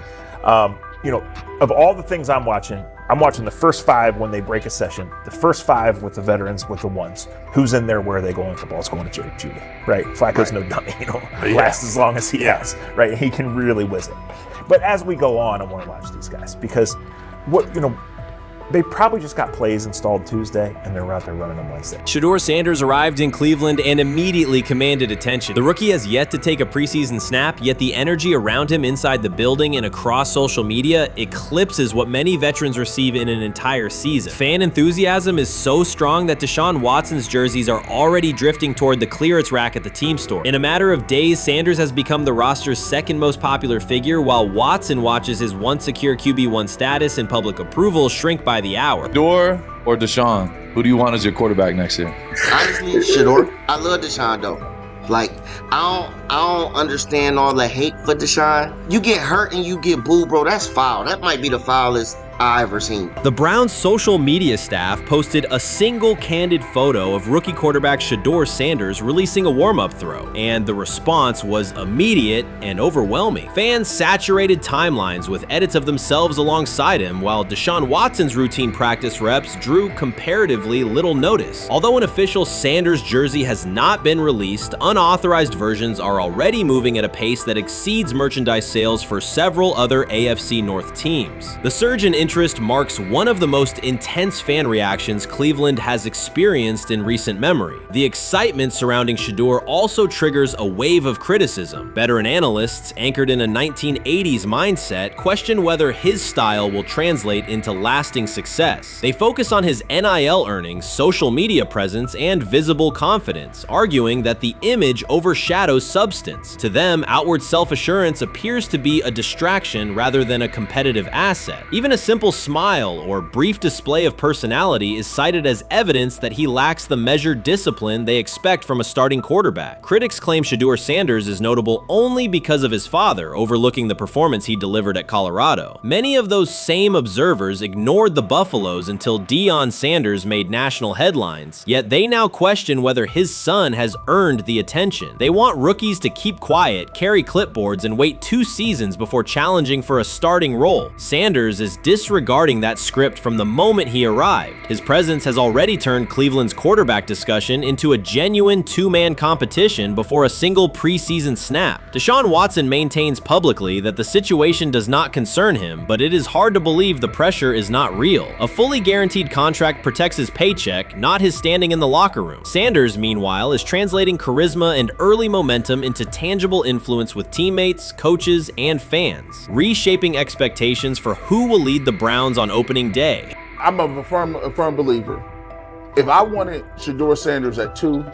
of all the things I'm watching the first 5 when they break a session, the first 5 with the veterans, with the ones. Who's in there, where are they going? The ball's going to Jerry Jeudy, right? Flacco's no dummy, lasts as long as he has, right? He can really whiz it. But as we go on, I want to watch these guys because they probably just got plays installed Tuesday and they're out there running on Wednesday. Shedeur Sanders arrived in Cleveland and immediately commanded attention. The rookie has yet to take a preseason snap, yet the energy around him inside the building and across social media eclipses what many veterans receive in an entire season. Fan enthusiasm is so strong that Deshaun Watson's jerseys are already drifting toward the clearance rack at the team store. In a matter of days, Sanders has become the roster's second most popular figure, while Watson watches his once secure QB1 status and public approval shrink by the hour. Shedeur or Deshaun? Who do you want as your quarterback next year? Honestly, Shedeur. I love Deshaun though. Like, I don't understand all the hate for Deshaun. You get hurt and you get booed, bro. That's foul. That might be the foulest I ever seen. The Browns' social media staff posted a single candid photo of rookie quarterback Shedeur Sanders releasing a warm-up throw, and the response was immediate and overwhelming. Fans saturated timelines with edits of themselves alongside him, while Deshaun Watson's routine practice reps drew comparatively little notice. Although an official Sanders jersey has not been released, unauthorized versions are already moving at a pace that exceeds merchandise sales for several other AFC North teams. The surge in interest marks one of the most intense fan reactions Cleveland has experienced in recent memory. The excitement surrounding Shedeur also triggers a wave of criticism. Veteran analysts, anchored in a 1980s mindset, question whether his style will translate into lasting success. They focus on his NIL earnings, social media presence, and visible confidence, arguing that the image overshadows substance. To them, outward self-assurance appears to be a distraction rather than a competitive asset. Even a simple smile or brief display of personality is cited as evidence that he lacks the measured discipline they expect from a starting quarterback. Critics claim Shedeur Sanders is notable only because of his father, overlooking the performance he delivered at Colorado. Many of those same observers ignored the Buffaloes until Deion Sanders made national headlines, yet they now question whether his son has earned the attention. They want rookies to keep quiet, carry clipboards, and wait 2 seasons before challenging for a starting role. Sanders is disregarding that script from the moment he arrived. His presence has already turned Cleveland's quarterback discussion into a genuine 2-man competition before a single preseason snap. Deshaun Watson maintains publicly that the situation does not concern him, but it is hard to believe the pressure is not real. A fully guaranteed contract protects his paycheck, not his standing in the locker room. Sanders, meanwhile, is translating charisma and early momentum into tangible influence with teammates, coaches, and fans, reshaping expectations for who will lead the Browns on opening day. I'm a firm believer. If I wanted Shedeur Sanders at 2,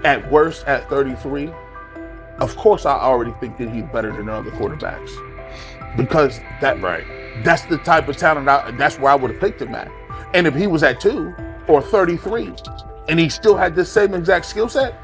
at worst at 33, of course I already think that he's better than other quarterbacks. Because that's the type of talent, that's where I would have picked him at. And if he was at 2 or 33, and he still had this same exact skill set,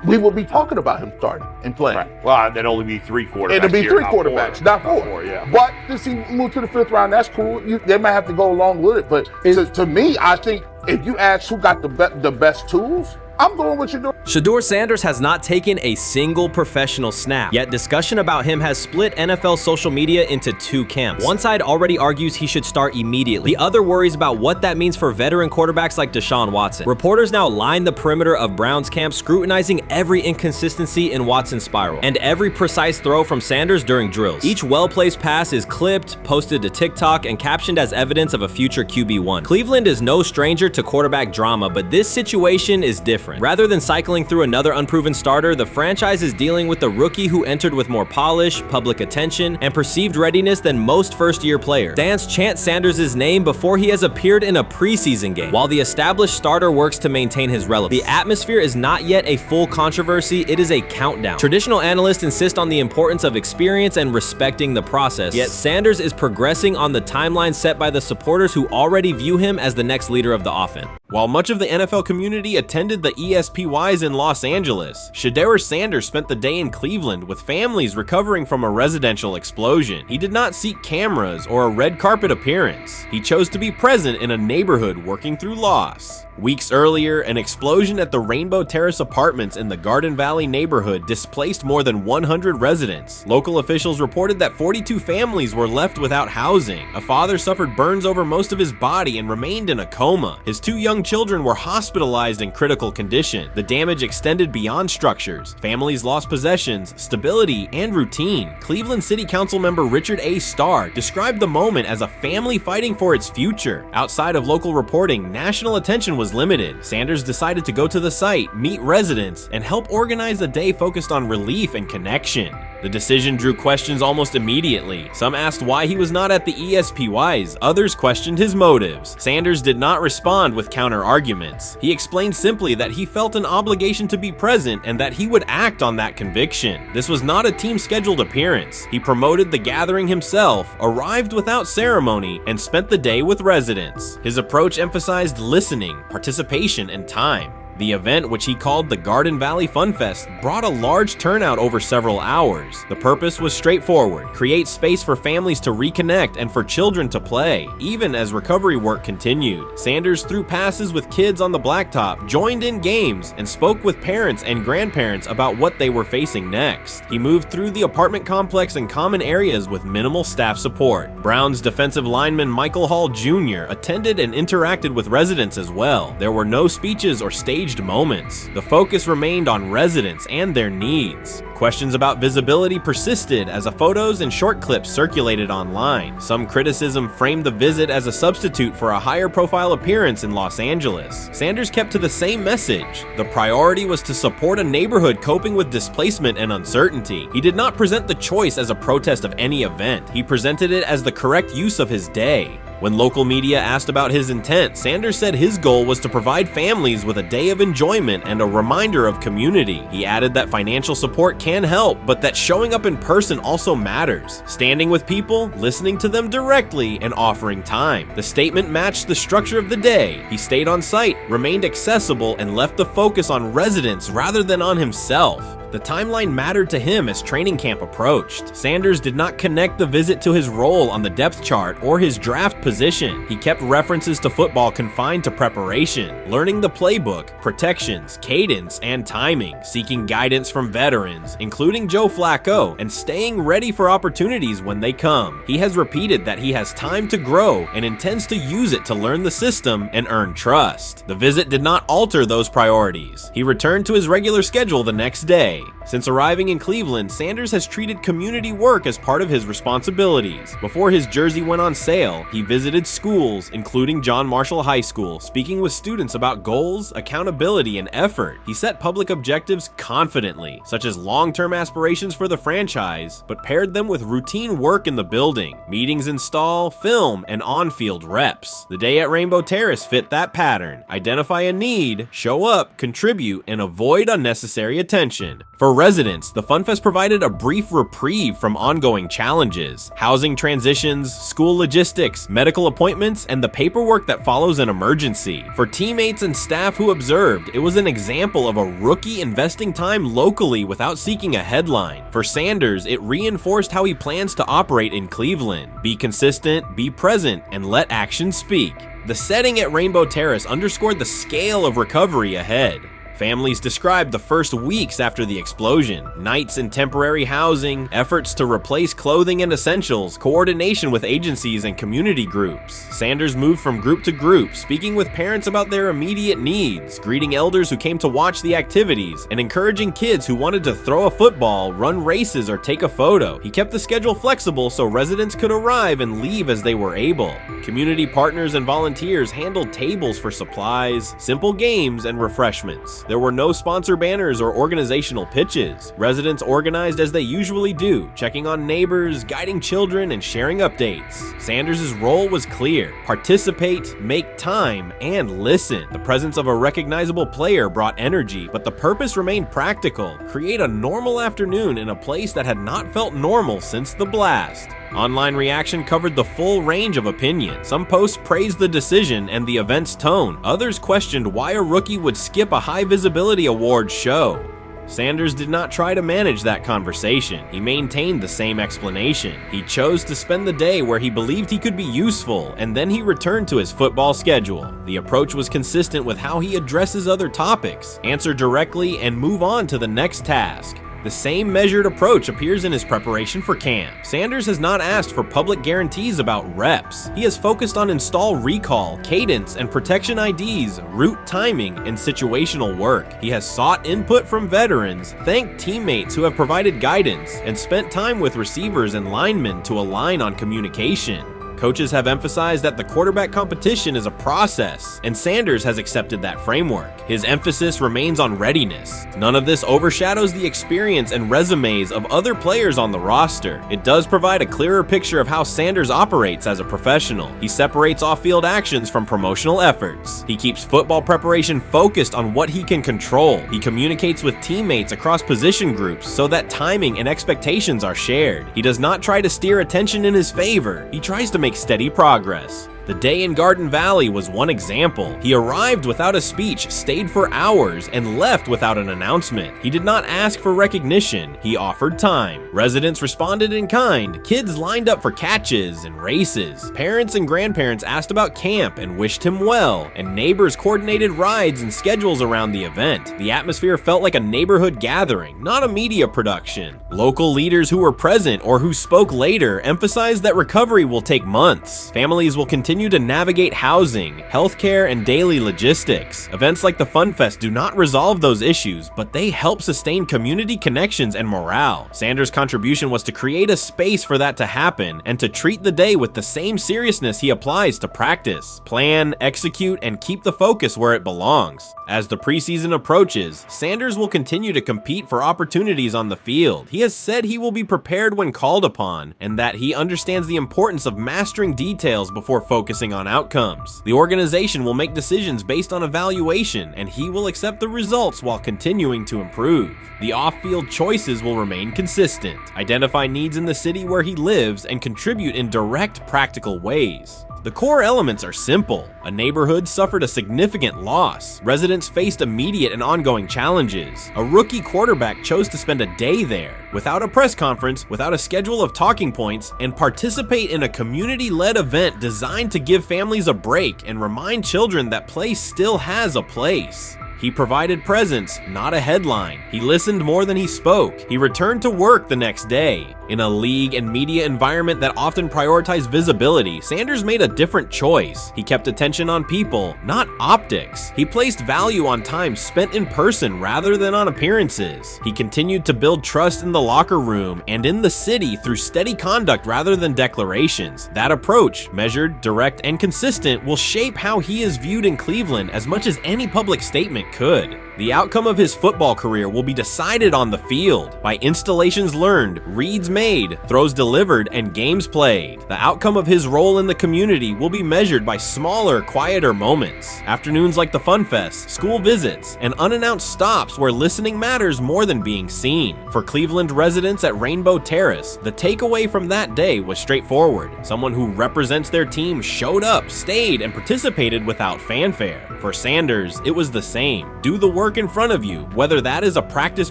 we would be talking about him starting and playing. Right. Well, there'd only be 3 quarterbacks. It'd be here, 3 not quarterbacks, 4. not 4. Yeah. But since he moved to the 5th round, that's cool. They might have to go along with it. But to me, I think if you ask who got the best tools, I'm going with Shedeur. Shedeur Sanders has not taken a single professional snap, yet discussion about him has split NFL social media into 2 camps. One side already argues he should start immediately. The other worries about what that means for veteran quarterbacks like Deshaun Watson. Reporters now line the perimeter of Browns camp, scrutinizing every inconsistency in Watson's spiral and every precise throw from Sanders during drills. Each well-placed pass is clipped, posted to TikTok, and captioned as evidence of a future QB1. Cleveland is no stranger to quarterback drama, but this situation is different. Rather than cycling through another unproven starter, the franchise is dealing with a rookie who entered with more polish, public attention, and perceived readiness than most first-year players. Fans chant Sanders' name before he has appeared in a preseason game, while the established starter works to maintain his relevance. The atmosphere is not yet a full controversy, it is a countdown. Traditional analysts insist on the importance of experience and respecting the process, yet Sanders is progressing on the timeline set by the supporters who already view him as the next leader of the offense. While much of the NFL community attended the ESPYs in Los Angeles, Shedeur Sanders spent the day in Cleveland with families recovering from a residential explosion. He did not seek cameras or a red carpet appearance. He chose to be present in a neighborhood working through loss. Weeks earlier, an explosion at the Rainbow Terrace Apartments in the Garden Valley neighborhood displaced more than 100 residents. Local officials reported that 42 families were left without housing. A father suffered burns over most of his body and remained in a coma. His 2 young children were hospitalized in critical condition. The damage extended beyond structures. Families lost possessions, stability, and routine. Cleveland City Council member Richard A. Starr described the moment as a family fighting for its future. Outside of local reporting, national attention was limited. Sanders decided to go to the site, meet residents, and help organize a day focused on relief and connection. The decision drew questions almost immediately. Some asked why he was not at the ESPYs, others questioned his motives. Sanders did not respond with counter-arguments. He explained simply that he felt an obligation to be present and that he would act on that conviction. This was not a team-scheduled appearance. He promoted the gathering himself, arrived without ceremony, and spent the day with residents. His approach emphasized listening, participation, and time. The event, which he called the Garden Valley Fun Fest, brought a large turnout over several hours. The purpose was straightforward: create space for families to reconnect and for children to play, even as recovery work continued. Sanders threw passes with kids on the blacktop, joined in games, and spoke with parents and grandparents about what they were facing next. He moved through the apartment complex and common areas with minimal staff support. Browns defensive lineman Michael Hall Jr. attended and interacted with residents as well. There were no speeches or staged moments. The focus remained on residents and their needs. Questions about visibility persisted as photos and short clips circulated online. Some criticism framed the visit as a substitute for a higher profile appearance in Los Angeles. Sanders kept to the same message. The priority was to support a neighborhood coping with displacement and uncertainty. He did not present the choice as a protest of any event. He presented it as the correct use of his day. When local media asked about his intent, Sanders said his goal was to provide families with a day of enjoyment and a reminder of community. He added that financial support can help, but that showing up in person also matters. Standing with people, listening to them directly, and offering time. The statement matched the structure of the day. He stayed on site, remained accessible, and left the focus on residents rather than on himself. The timeline mattered to him as training camp approached. Sanders did not connect the visit to his role on the depth chart or his draft position. He kept references to football confined to preparation, learning the playbook, protections, cadence, and timing, seeking guidance from veterans, including Joe Flacco, and staying ready for opportunities when they come. He has repeated that he has time to grow and intends to use it to learn the system and earn trust. The visit did not alter those priorities. He returned to his regular schedule the next day. Since arriving in Cleveland, Sanders has treated community work as part of his responsibilities. Before his jersey went on sale, he visited schools, including John Marshall High School, speaking with students about goals, accountability, and effort. He set public objectives confidently, such as long-term aspirations for the franchise, but paired them with routine work in the building, meetings install, film, and on-field reps. The day at Rainbow Terrace fit that pattern. Identify a need, show up, contribute, and avoid unnecessary attention. For residents, the Funfest provided a brief reprieve from ongoing challenges: housing transitions, school logistics, medical appointments, and the paperwork that follows an emergency. For teammates and staff who observed, it was an example of a rookie investing time locally without seeking a headline. For Sanders, it reinforced how he plans to operate in Cleveland: be consistent, be present, and let actions speak. The setting at Rainbow Terrace underscored the scale of recovery ahead. Families described the first weeks after the explosion: nights in temporary housing, efforts to replace clothing and essentials, coordination with agencies and community groups. Sanders moved from group to group, speaking with parents about their immediate needs, greeting elders who came to watch the activities, and encouraging kids who wanted to throw a football, run races, or take a photo. He kept the schedule flexible so residents could arrive and leave as they were able. Community partners and volunteers handled tables for supplies, simple games, and refreshments. There were no sponsor banners or organizational pitches. Residents organized as they usually do, checking on neighbors, guiding children, and sharing updates. Sanders' role was clear: participate, make time, and listen. The presence of a recognizable player brought energy, but the purpose remained practical: create a normal afternoon in a place that had not felt normal since the blast. Online reaction covered the full range of opinion. Some posts praised the decision and the event's tone. Others questioned why a rookie would skip a high visibility awards show. Sanders did not try to manage that conversation. He maintained the same explanation. He chose to spend the day where he believed he could be useful, and then he returned to his football schedule. The approach was consistent with how he addresses other topics: answer directly and move on to the next task. The same measured approach appears in his preparation for camp. Sanders has not asked for public guarantees about reps. He has focused on install recall, cadence, and protection IDs, route timing, and situational work. He has sought input from veterans, thanked teammates who have provided guidance, and spent time with receivers and linemen to align on communication. Coaches have emphasized that the quarterback competition is a process, and Sanders has accepted that framework. His emphasis remains on readiness. None of this overshadows the experience and resumes of other players on the roster. It does provide a clearer picture of how Sanders operates as a professional. He separates off-field actions from promotional efforts. He keeps football preparation focused on what he can control. He communicates with teammates across position groups so that timing and expectations are shared. He does not try to steer attention in his favor. He tries to make steady progress. The day in Garden Valley was one example. He arrived without a speech, stayed for hours, and left without an announcement. He did not ask for recognition. He offered time. Residents responded in kind. Kids lined up for catches and races. Parents and grandparents asked about camp and wished him well, and neighbors coordinated rides and schedules around the event. The atmosphere felt like a neighborhood gathering, not a media production. Local leaders who were present or who spoke later emphasized that recovery will take months. Families will continue to navigate housing, healthcare, and daily logistics. Events like the Funfest do not resolve those issues, but they help sustain community connections and morale. Sanders' contribution was to create a space for that to happen and to treat the day with the same seriousness he applies to practice, plan, execute, and keep the focus where it belongs. As the preseason approaches, Sanders will continue to compete for opportunities on the field. He has said he will be prepared when called upon, and that he understands the importance of mastering details before focusing on outcomes. The organization will make decisions based on evaluation, and he will accept the results while continuing to improve. The off-field choices will remain consistent: identify needs in the city where he lives and contribute in direct, practical ways. The core elements are simple. A neighborhood suffered a significant loss. Residents faced immediate and ongoing challenges. A rookie quarterback chose to spend a day there, without a press conference, without a schedule of talking points, and participate in a community-led event designed to give families a break and remind children that play still has a place. He provided presence, not a headline. He listened more than he spoke. He returned to work the next day. In a league and media environment that often prioritize visibility, Sanders made a different choice. He kept attention on people, not optics. He placed value on time spent in person rather than on appearances. He continued to build trust in the locker room and in the city through steady conduct rather than declarations. That approach, measured, direct, and consistent, will shape how he is viewed in Cleveland as much as any public statement could. The outcome of his football career will be decided on the field by installations learned, reads made, throws delivered, and games played. The outcome of his role in the community will be measured by smaller, quieter moments. Afternoons like the Fun Fest, school visits, and unannounced stops where listening matters more than being seen. For Cleveland residents at Rainbow Terrace, the takeaway from that day was straightforward. Someone who represents their team showed up, stayed, and participated without fanfare. For Sanders, it was the same. Do the work in front of you, whether that is a practice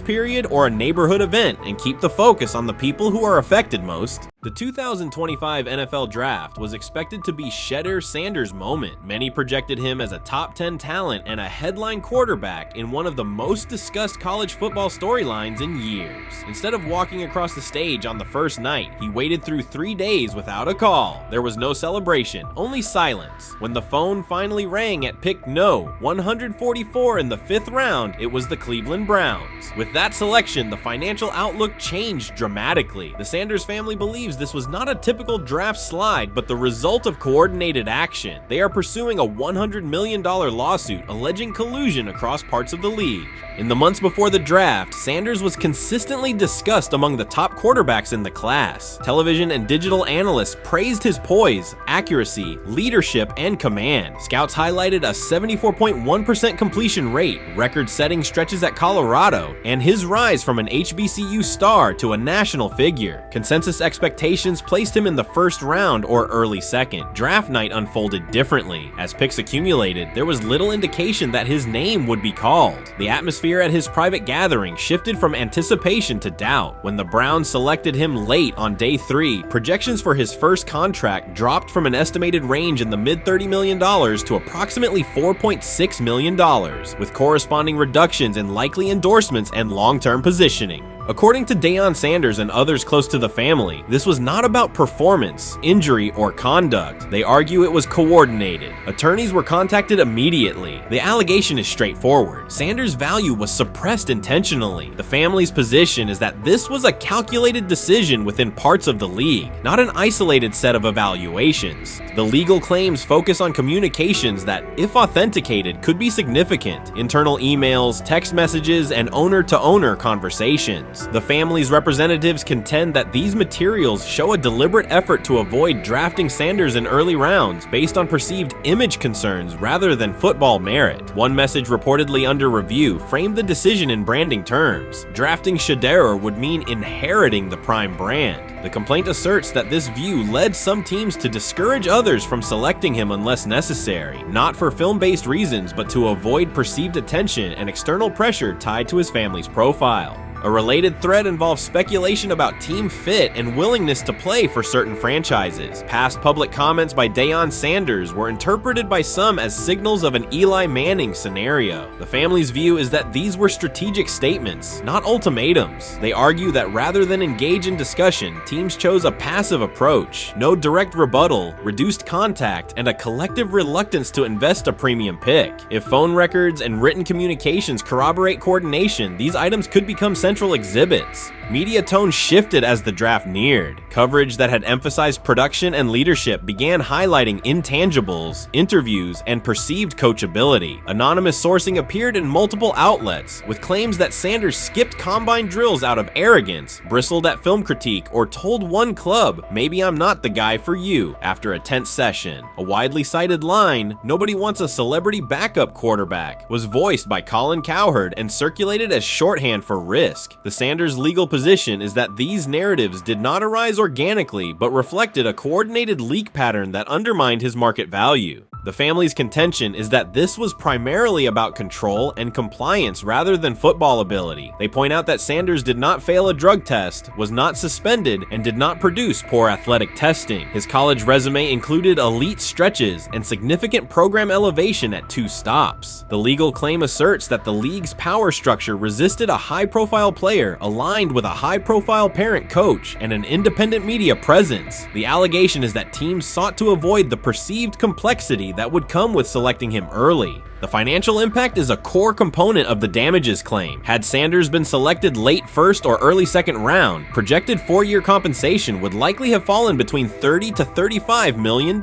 period or a neighborhood event, and keep the focus on the people who are affected most. The 2025 NFL Draft was expected to be Shedeur Sanders' moment. Many projected him as a top 10 talent and a headline quarterback in one of the most discussed college football storylines in years. Instead of walking across the stage on the first night, he waited through 3 days without a call. There was no celebration, only silence. When the phone finally rang at pick no. 144 in the 5th round, it was the Cleveland Browns. With that selection, the financial outlook changed dramatically. The Sanders family believes this was not a typical draft slide, but the result of coordinated action. They are pursuing a $100 million lawsuit alleging collusion across parts of the league. In the months before the draft, Sanders was consistently discussed among the top quarterbacks in the class. Television and digital analysts praised his poise, accuracy, leadership, and command. Scouts highlighted a 74.1% completion rate, record-setting stretches at Colorado, and his rise from an HBCU star to a national figure. Consensus expectations placed him in the first round or early second. Draft night unfolded differently. As picks accumulated, there was little indication that his name would be called. The atmosphere at his private gathering shifted from anticipation to doubt. When the Browns selected him late on day 3, projections for his first contract dropped from an estimated range in the mid $30 million to approximately $4.6 million, with corresponding reductions in likely endorsements and long-term positioning. According to Deion Sanders and others close to the family, this was not about performance, injury, or conduct. They argue it was coordinated. Attorneys were contacted immediately. The allegation is straightforward. Sanders' value was suppressed intentionally. The family's position is that this was a calculated decision within parts of the league, not an isolated set of evaluations. The legal claims focus on communications that, if authenticated, could be significant. Internal emails, text messages, and owner-to-owner conversations. The family's representatives contend that these materials show a deliberate effort to avoid drafting Sanders in early rounds based on perceived image concerns rather than football merit. One message reportedly under review framed the decision in branding terms. Drafting Shedeur would mean inheriting the Prime brand. The complaint asserts that this view led some teams to discourage others from selecting him unless necessary, not for film-based reasons, but to avoid perceived attention and external pressure tied to his family's profile. A related thread involves speculation about team fit and willingness to play for certain franchises. Past public comments by Deion Sanders were interpreted by some as signals of an Eli Manning scenario. The family's view is that these were strategic statements, not ultimatums. They argue that rather than engage in discussion, teams chose a passive approach, no direct rebuttal, reduced contact, and a collective reluctance to invest a premium pick. If phone records and written communications corroborate coordination, these items could become central exhibits. Media tone shifted as the draft neared. Coverage that had emphasized production and leadership began highlighting intangibles, interviews, and perceived coachability. Anonymous sourcing appeared in multiple outlets, with claims that Sanders skipped combine drills out of arrogance, bristled at film critique, or told one club, "Maybe I'm not the guy for you," after a tense session. A widely cited line, "Nobody wants a celebrity backup quarterback," was voiced by Colin Cowherd and circulated as shorthand for risk. The Sanders legal position is that these narratives did not arise organically, but reflected a coordinated leak pattern that undermined his market value. The family's contention is that this was primarily about control and compliance rather than football ability. They point out that Sanders did not fail a drug test, was not suspended, and did not produce poor athletic testing. His college resume included elite stretches and significant program elevation at 2 stops. The legal claim asserts that the league's power structure resisted a high-profile player aligned with a high-profile parent coach and an independent media presence. The allegation is that teams sought to avoid the perceived complexity that would come with selecting him early. The financial impact is a core component of the damages claim. Had Sanders been selected late first or early second round, projected 4-year compensation would likely have fallen between $30 to $35 million,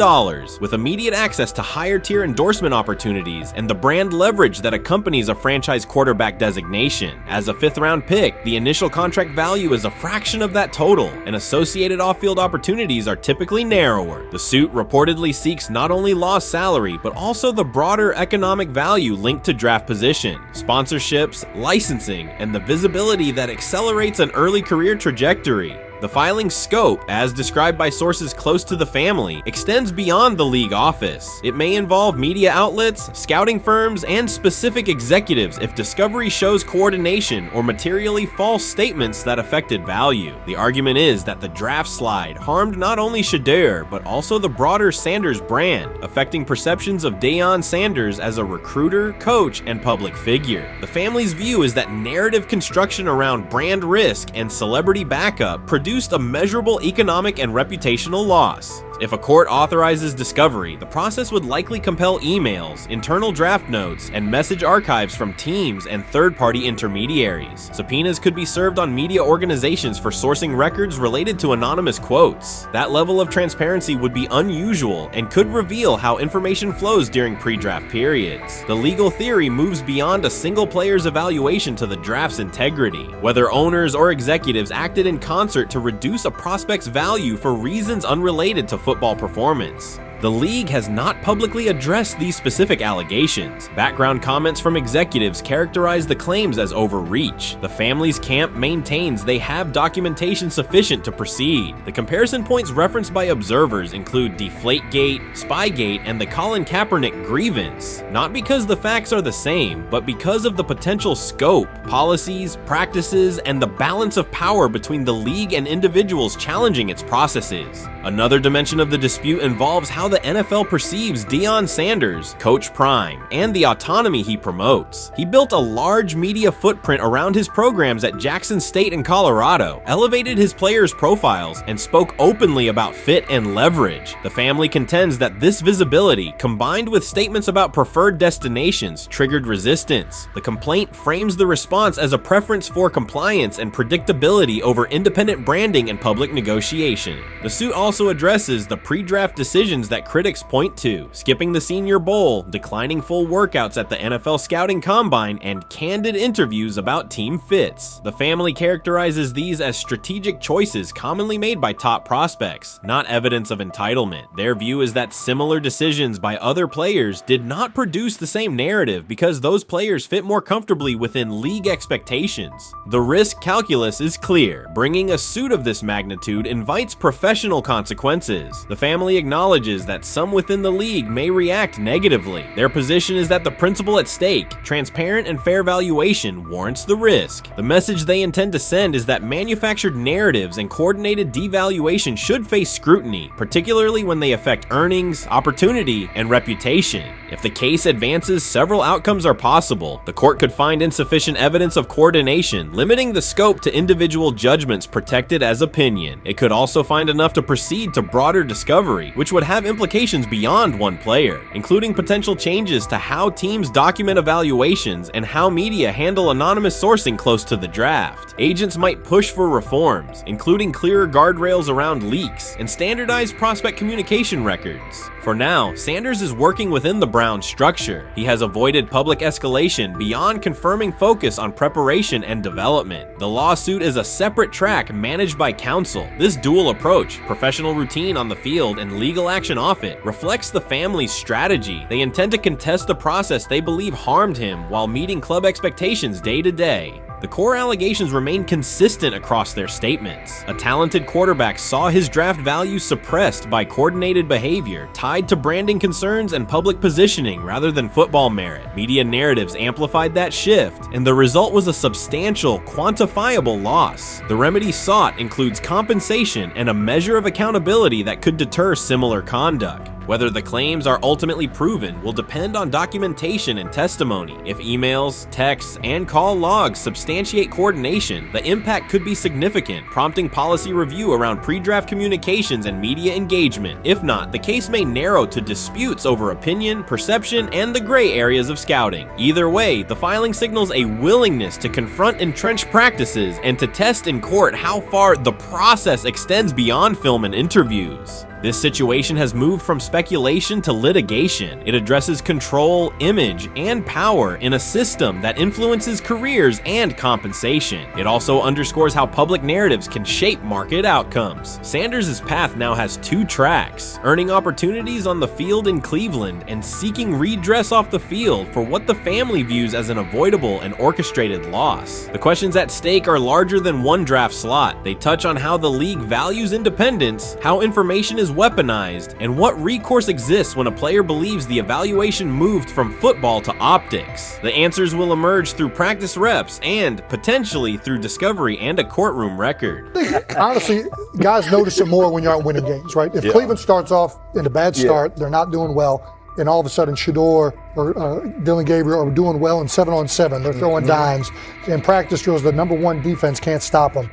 with immediate access to higher tier endorsement opportunities and the brand leverage that accompanies a franchise quarterback designation. As a 5th round pick, the initial contract value is a fraction of that total, and associated off-field opportunities are typically narrower. The suit reportedly seeks not only lost salary, but also the broader economic value linked to draft position, sponsorships, licensing, and the visibility that accelerates an early career trajectory. The filing's scope, as described by sources close to the family, extends beyond the league office. It may involve media outlets, scouting firms, and specific executives if discovery shows coordination or materially false statements that affected value. The argument is that the draft slide harmed not only Shedeur, but also the broader Sanders brand, affecting perceptions of Deion Sanders as a recruiter, coach, and public figure. The family's view is that narrative construction around brand risk and celebrity backup produced a measurable economic and reputational loss. If a court authorizes discovery, the process would likely compel emails, internal draft notes, and message archives from teams and third-party intermediaries. Subpoenas could be served on media organizations for sourcing records related to anonymous quotes. That level of transparency would be unusual and could reveal how information flows during pre-draft periods. The legal theory moves beyond a single player's evaluation to the draft's integrity, whether owners or executives acted in concert to reduce a prospect's value for reasons unrelated to football performance. The league has not publicly addressed these specific allegations. Background comments from executives characterize the claims as overreach. The family's camp maintains they have documentation sufficient to proceed. The comparison points referenced by observers include Deflategate, Spygate, and the Colin Kaepernick grievance, not because the facts are the same, but because of the potential scope, policies, practices, and the balance of power between the league and individuals challenging its processes. Another dimension of the dispute involves how the NFL perceives Deion Sanders, Coach Prime, and the autonomy he promotes. He built a large media footprint around his programs at Jackson State and Colorado, elevated his players' profiles, and spoke openly about fit and leverage. The family contends that this visibility, combined with statements about preferred destinations, triggered resistance. The complaint frames the response as a preference for compliance and predictability over independent branding and public negotiation. The suit also addresses the pre-draft decisions that critics point to: skipping the Senior Bowl, declining full workouts at the NFL Scouting Combine, and candid interviews about team fits. The family characterizes these as strategic choices commonly made by top prospects, not evidence of entitlement. Their view is that similar decisions by other players did not produce the same narrative because those players fit more comfortably within league expectations. The risk calculus is clear. Bringing a suit of this magnitude invites professional consequences. The family acknowledges that some within the league may react negatively. Their position is that the principle at stake, transparent and fair valuation, warrants the risk. The message they intend to send is that manufactured narratives and coordinated devaluation should face scrutiny, particularly when they affect earnings, opportunity, and reputation. If the case advances, several outcomes are possible. The court could find insufficient evidence of coordination, limiting the scope to individual judgments protected as opinion. It could also find enough to proceed to broader discovery, which would have implications beyond one player, including potential changes to how teams document evaluations and how media handle anonymous sourcing close to the draft. Agents might push for reforms, including clearer guardrails around leaks and standardized prospect communication records. For now, Sanders is working within the Browns structure. He has avoided public escalation beyond confirming focus on preparation and development. The lawsuit is a separate track managed by counsel. This dual approach, professional routine on the field and legal action off it, reflects the family's strategy. They intend to contest the process they believe harmed him while meeting club expectations day to day. The core allegations remain consistent across their statements. A talented quarterback saw his draft value suppressed by coordinated behavior tied to branding concerns and public positioning rather than football merit. Media narratives amplified that shift, and the result was a substantial, quantifiable loss. The remedy sought includes compensation and a measure of accountability that could deter similar conduct. Whether the claims are ultimately proven will depend on documentation and testimony. If emails, texts, and call logs substantiate coordination, the impact could be significant, prompting policy review around pre-draft communications and media engagement. If not, the case may narrow to disputes over opinion, perception, and the gray areas of scouting. Either way, the filing signals a willingness to confront entrenched practices and to test in court how far the process extends beyond film and interviews. This situation has moved from speculation to litigation. It addresses control, image, and power in a system that influences careers and compensation. It also underscores how public narratives can shape market outcomes. Sanders' path now has two tracks: earning opportunities on the field in Cleveland and seeking redress off the field for what the family views as an avoidable and orchestrated loss. The questions at stake are larger than one draft slot. They touch on how the league values independence, how information is weaponized, and what recourse exists when a player believes the evaluation moved from football to optics. The answers will emerge through practice reps and, potentially, through discovery and a courtroom record. Honestly, guys notice it more when you're out winning games, right? If Cleveland starts off in a bad start, they're not doing well, and all of a sudden Shedeur or Dillon Gabriel are doing well in 7-on-7, they're throwing dimes, and practice drills, the number one defense can't stop them.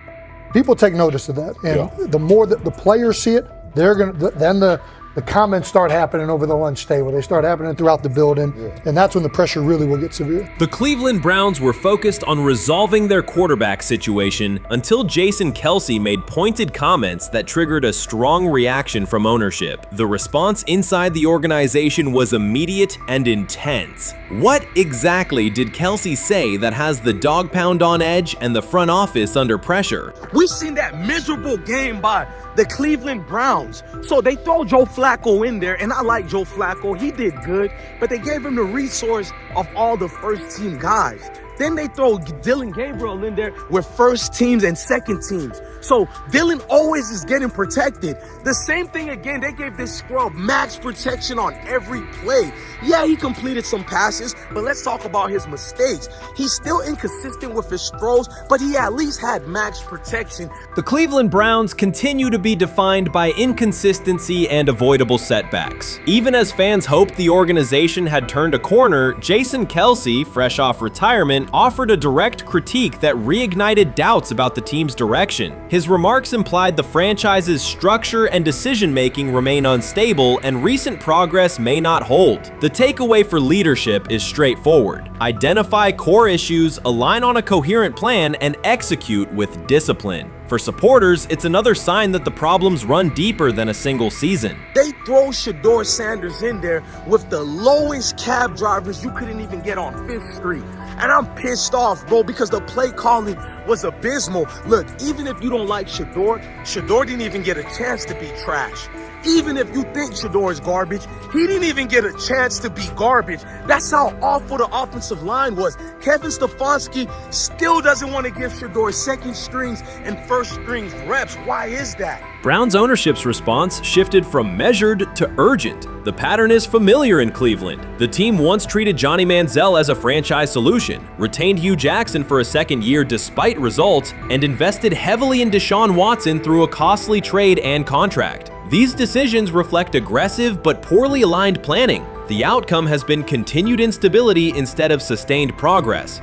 People take notice of that, and the more that the players see it, they're gonna then the comments start happening over the lunch table. They start happening throughout the building, and that's when the pressure really will get severe. The Cleveland Browns were focused on resolving their quarterback situation until Jason Kelce made pointed comments that triggered a strong reaction from ownership. The response inside the organization was immediate and intense. What exactly did Kelce say that has the dog pound on edge and the front office under pressure? We've seen that miserable game by the Cleveland Browns. So they throw Joe Flacco in there, and I like Joe Flacco. He did good, but they gave him the resource of all the first team guys. Then they throw Dillon Gabriel in there with first teams and second teams. So Dillon always is getting protected. The same thing again, they gave this scrub max protection on every play. Yeah, he completed some passes, but let's talk about his mistakes. He's still inconsistent with his throws, but he at least had max protection. The Cleveland Browns continue to be defined by inconsistency and avoidable setbacks. Even as fans hoped the organization had turned a corner, Jason Kelce, fresh off retirement, offered a direct critique that reignited doubts about the team's direction. His remarks implied the franchise's structure and decision-making remain unstable and recent progress may not hold. The takeaway for leadership is straightforward: identify core issues, align on a coherent plan, and execute with discipline. For supporters, it's another sign that the problems run deeper than a single season. They throw Shedeur Sanders in there with the lowest cab drivers you couldn't even get on 5th Street. And I'm pissed off, bro, because the play calling was abysmal. Look, even if you don't like Shedeur didn't even get a chance to be trash. Even if you think Shedeur is garbage, he didn't even get a chance to be garbage. That's how awful the offensive line was. Kevin Stefanski still doesn't want to give Shedeur second strings and first strings reps. Why is that? Browns ownership's response shifted from measured to urgent. The pattern is familiar in Cleveland. The team once treated Johnny Manziel as a franchise solution, retained Hugh Jackson for a second year despite results, and invested heavily in Deshaun Watson through a costly trade and contract. These decisions reflect aggressive but poorly aligned planning. The outcome has been continued instability instead of sustained progress.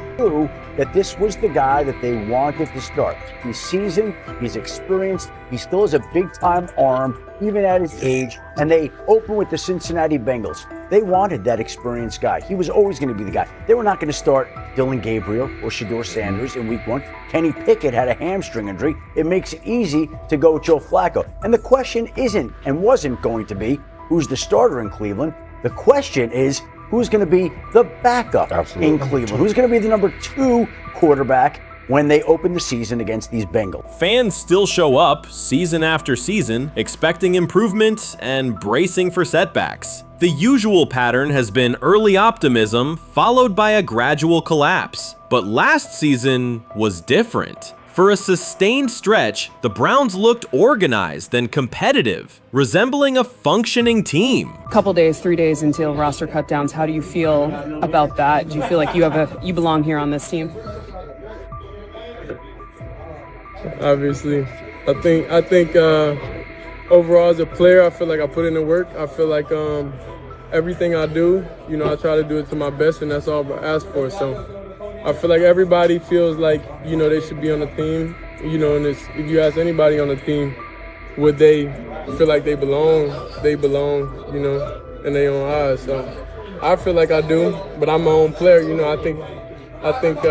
That this was the guy that they wanted to start. He's seasoned, he's experienced, he still has a big-time arm, even at his age, and they open with the Cincinnati Bengals. They wanted that experienced guy. He was always going to be the guy. They were not going to start Dillon Gabriel or Shedeur Sanders in week 1. Kenny Pickett had a hamstring injury. It makes it easy to go with Joe Flacco. And the question isn't and wasn't going to be who's the starter in Cleveland. The question is who's going to be the backup in Cleveland? Who's going to be the number 2 quarterback when they open the season against these Bengals. Fans still show up season after season, expecting improvement and bracing for setbacks. The usual pattern has been early optimism followed by a gradual collapse. But last season was different. For a sustained stretch, the Browns looked organized and competitive, resembling a functioning team. Couple days, 3 days until roster cutdowns, how do you feel about that? Do you feel like you belong here on this team? Obviously, I think overall as a player, I feel like I put in the work. I feel like everything I do, I try to do it to my best, and that's all I ask for. So I feel like everybody feels like, they should be on the team, and if you ask anybody on the team, would they feel like they belong, in their own eyes. So I feel like I do, but I'm my own player, I think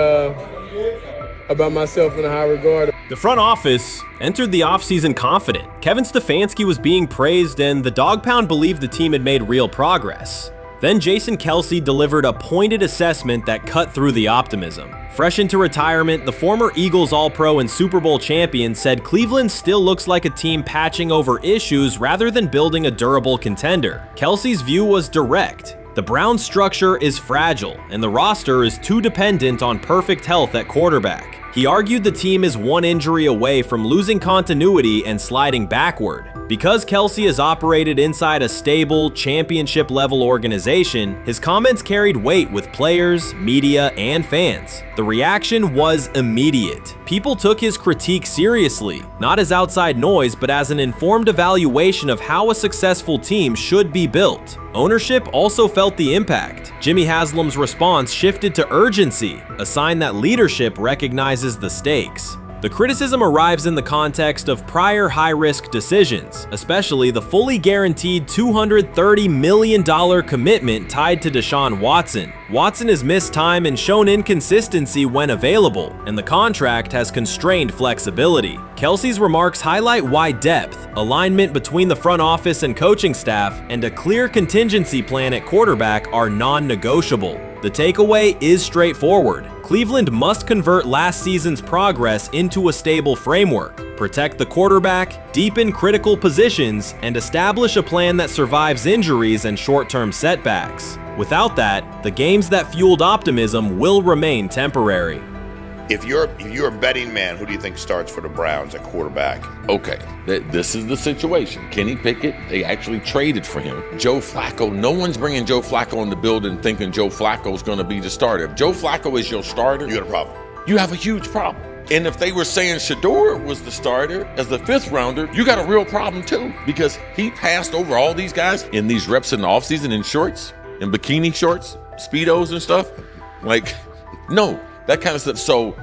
about myself in a high regard. The front office entered the offseason confident. Kevin Stefanski was being praised, and the Dog Pound believed the team had made real progress. Then Jason Kelce delivered a pointed assessment that cut through the optimism. Fresh into retirement, the former Eagles All-Pro and Super Bowl champion said Cleveland still looks like a team patching over issues rather than building a durable contender. Kelce's view was direct. The Browns' structure is fragile, and the roster is too dependent on perfect health at quarterback. He argued the team is one injury away from losing continuity and sliding backward. Because Kelce has operated inside a stable, championship-level organization, his comments carried weight with players, media, and fans. The reaction was immediate. People took his critique seriously, not as outside noise, but as an informed evaluation of how a successful team should be built. Ownership also felt the impact. Jimmy Haslam's response shifted to urgency, a sign that leadership recognizes the stakes. The criticism arrives in the context of prior high-risk decisions, especially the fully guaranteed $230 million commitment tied to Deshaun Watson. Watson has missed time and shown inconsistency when available, and the contract has constrained flexibility. Kelce's remarks highlight why depth, alignment between the front office and coaching staff, and a clear contingency plan at quarterback are non-negotiable. The takeaway is straightforward. Cleveland must convert last season's progress into a stable framework, protect the quarterback, deepen critical positions, and establish a plan that survives injuries and short-term setbacks. Without that, the games that fueled optimism will remain temporary. If you're a betting man, who do you think starts for the Browns at quarterback? Okay, this is the situation. Kenny Pickett, they actually traded for him. Joe Flacco, no one's bringing Joe Flacco in the building thinking Joe Flacco's going to be the starter. If Joe Flacco is your starter, you got a problem. You have a huge problem. And if they were saying Shedeur was the starter as the 5th rounder, you got a real problem too, because he passed over all these guys in these reps in the offseason in shorts, in bikini shorts, Speedos and stuff. No. That kind of stuff. So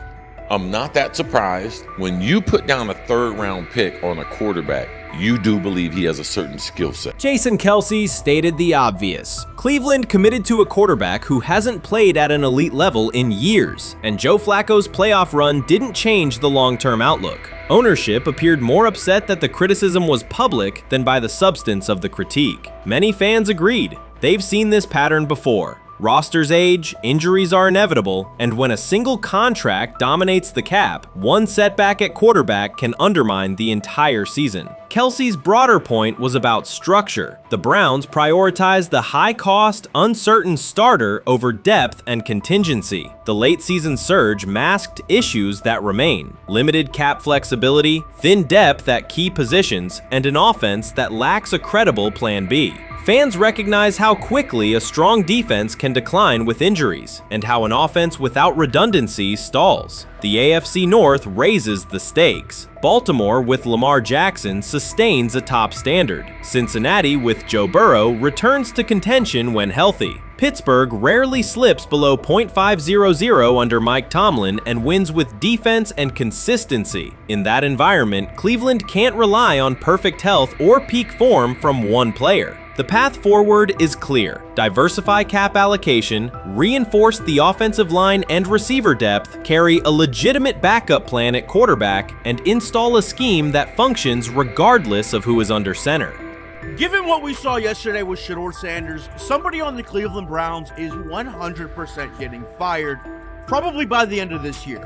I'm not that surprised when you put down a 3rd round pick on a quarterback. You do believe he has a certain skill set. Jason Kelce stated the obvious. Cleveland committed to a quarterback who hasn't played at an elite level in years, and Joe Flacco's playoff run didn't change the long-term outlook. Ownership appeared more upset that the criticism was public than by the substance of the critique. Many fans agreed. They've seen this pattern before. Rosters age, injuries are inevitable, and when a single contract dominates the cap, one setback at quarterback can undermine the entire season. Kelce's broader point was about structure. The Browns prioritized the high-cost, uncertain starter over depth and contingency. The late-season surge masked issues that remain: limited cap flexibility, thin depth at key positions, and an offense that lacks a credible plan B. Fans recognize how quickly a strong defense can decline with injuries, and how an offense without redundancy stalls. The AFC North raises the stakes. Baltimore with Lamar Jackson sustains a top standard. Cincinnati with Joe Burrow returns to contention when healthy. Pittsburgh rarely slips below .500 under Mike Tomlin and wins with defense and consistency. In that environment, Cleveland can't rely on perfect health or peak form from one player. The path forward is clear. Diversify cap allocation, reinforce the offensive line and receiver depth, carry a legitimate backup plan at quarterback, and install a scheme that functions regardless of who is under center. Given what we saw yesterday with Shedeur Sanders, somebody on the Cleveland Browns is 100% getting fired, probably by the end of this year.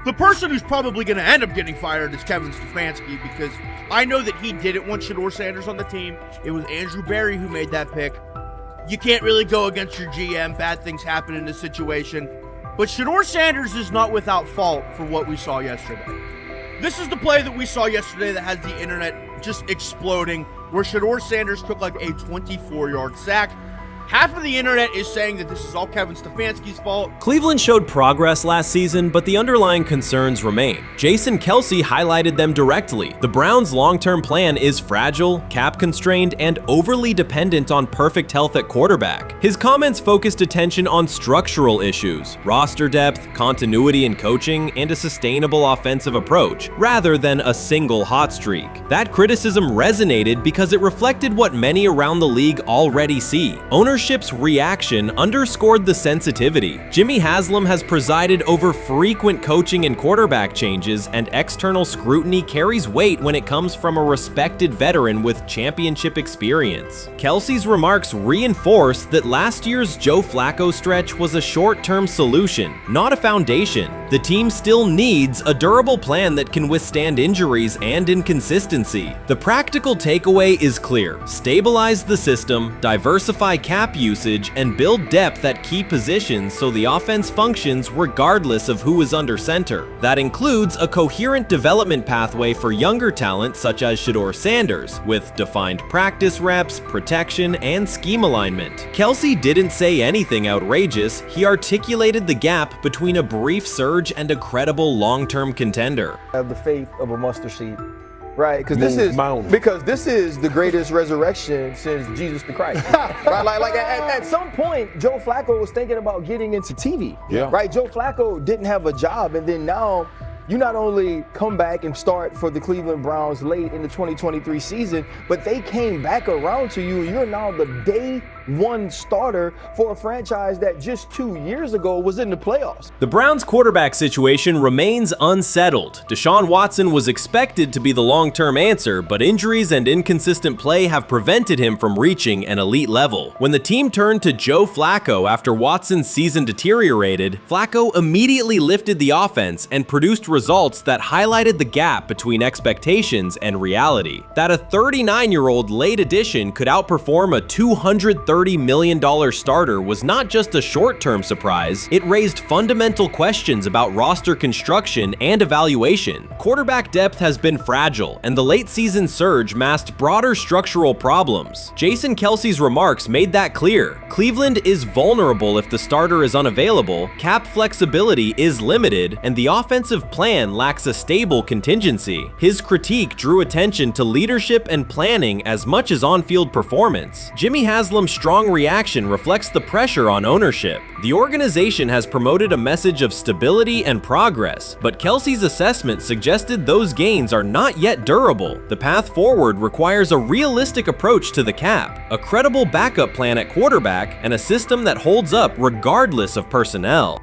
The person who's probably going to end up getting fired is Kevin Stefanski, because I know that he didn't want Shedeur Sanders on the team. It was Andrew Berry who made that pick. You can't really go against your GM. Bad things happen in this situation. But Shedeur Sanders is not without fault for what we saw yesterday. This is the play that we saw yesterday that has the internet just exploding, where Shedeur Sanders took like a 24-yard sack. Half of the internet is saying that this is all Kevin Stefanski's fault. Cleveland showed progress last season, but the underlying concerns remain. Jason Kelce highlighted them directly. The Browns' long-term plan is fragile, cap-constrained, and overly dependent on perfect health at quarterback. His comments focused attention on structural issues, roster depth, continuity in coaching, and a sustainable offensive approach, rather than a single hot streak. That criticism resonated because it reflected what many around the league already see. Ownership's reaction underscored the sensitivity. Jimmy Haslam has presided over frequent coaching and quarterback changes, and external scrutiny carries weight when it comes from a respected veteran with championship experience. Kelce's remarks reinforce that last year's Joe Flacco stretch was a short-term solution, not a foundation. The team still needs a durable plan that can withstand injuries and inconsistency. The practical takeaway is clear: stabilize the system, diversify cap usage, and build depth at key positions so the offense functions regardless of who is under center. That includes a coherent development pathway for younger talent such as Shedeur Sanders, with defined practice reps, protection, and scheme alignment. Kelce didn't say anything outrageous. He articulated the gap between a brief surge and a credible long-term contender. I have the faith of a mustard seed. Right, because this is the greatest resurrection since Jesus the Christ. Right, like at some point, Joe Flacco was thinking about getting into TV. Yeah. Right, Joe Flacco didn't have a job, and then now you not only come back and start for the Cleveland Browns late in the 2023 season, but they came back around to you. You're now the day one starter for a franchise that just 2 years ago was in the playoffs. The Browns' quarterback situation remains unsettled. Deshaun Watson was expected to be the long-term answer, but injuries and inconsistent play have prevented him from reaching an elite level. When the team turned to Joe Flacco after Watson's season deteriorated, Flacco immediately lifted the offense and produced results that highlighted the gap between expectations and reality. That a 39-year-old late addition could outperform a $230 million starter was not just a short-term surprise, it raised fundamental questions about roster construction and evaluation. Quarterback depth has been fragile, and the late-season surge masked broader structural problems. Jason Kelce's remarks made that clear. Cleveland is vulnerable if the starter is unavailable, cap flexibility is limited, and the offensive plan lacks a stable contingency. His critique drew attention to leadership and planning as much as on-field performance. Jimmy Haslam's strong reaction reflects the pressure on ownership. The organization has promoted a message of stability and progress, but Kelce's assessment suggested those gains are not yet durable. The path forward requires a realistic approach to the cap, a credible backup plan at quarterback, and a system that holds up regardless of personnel.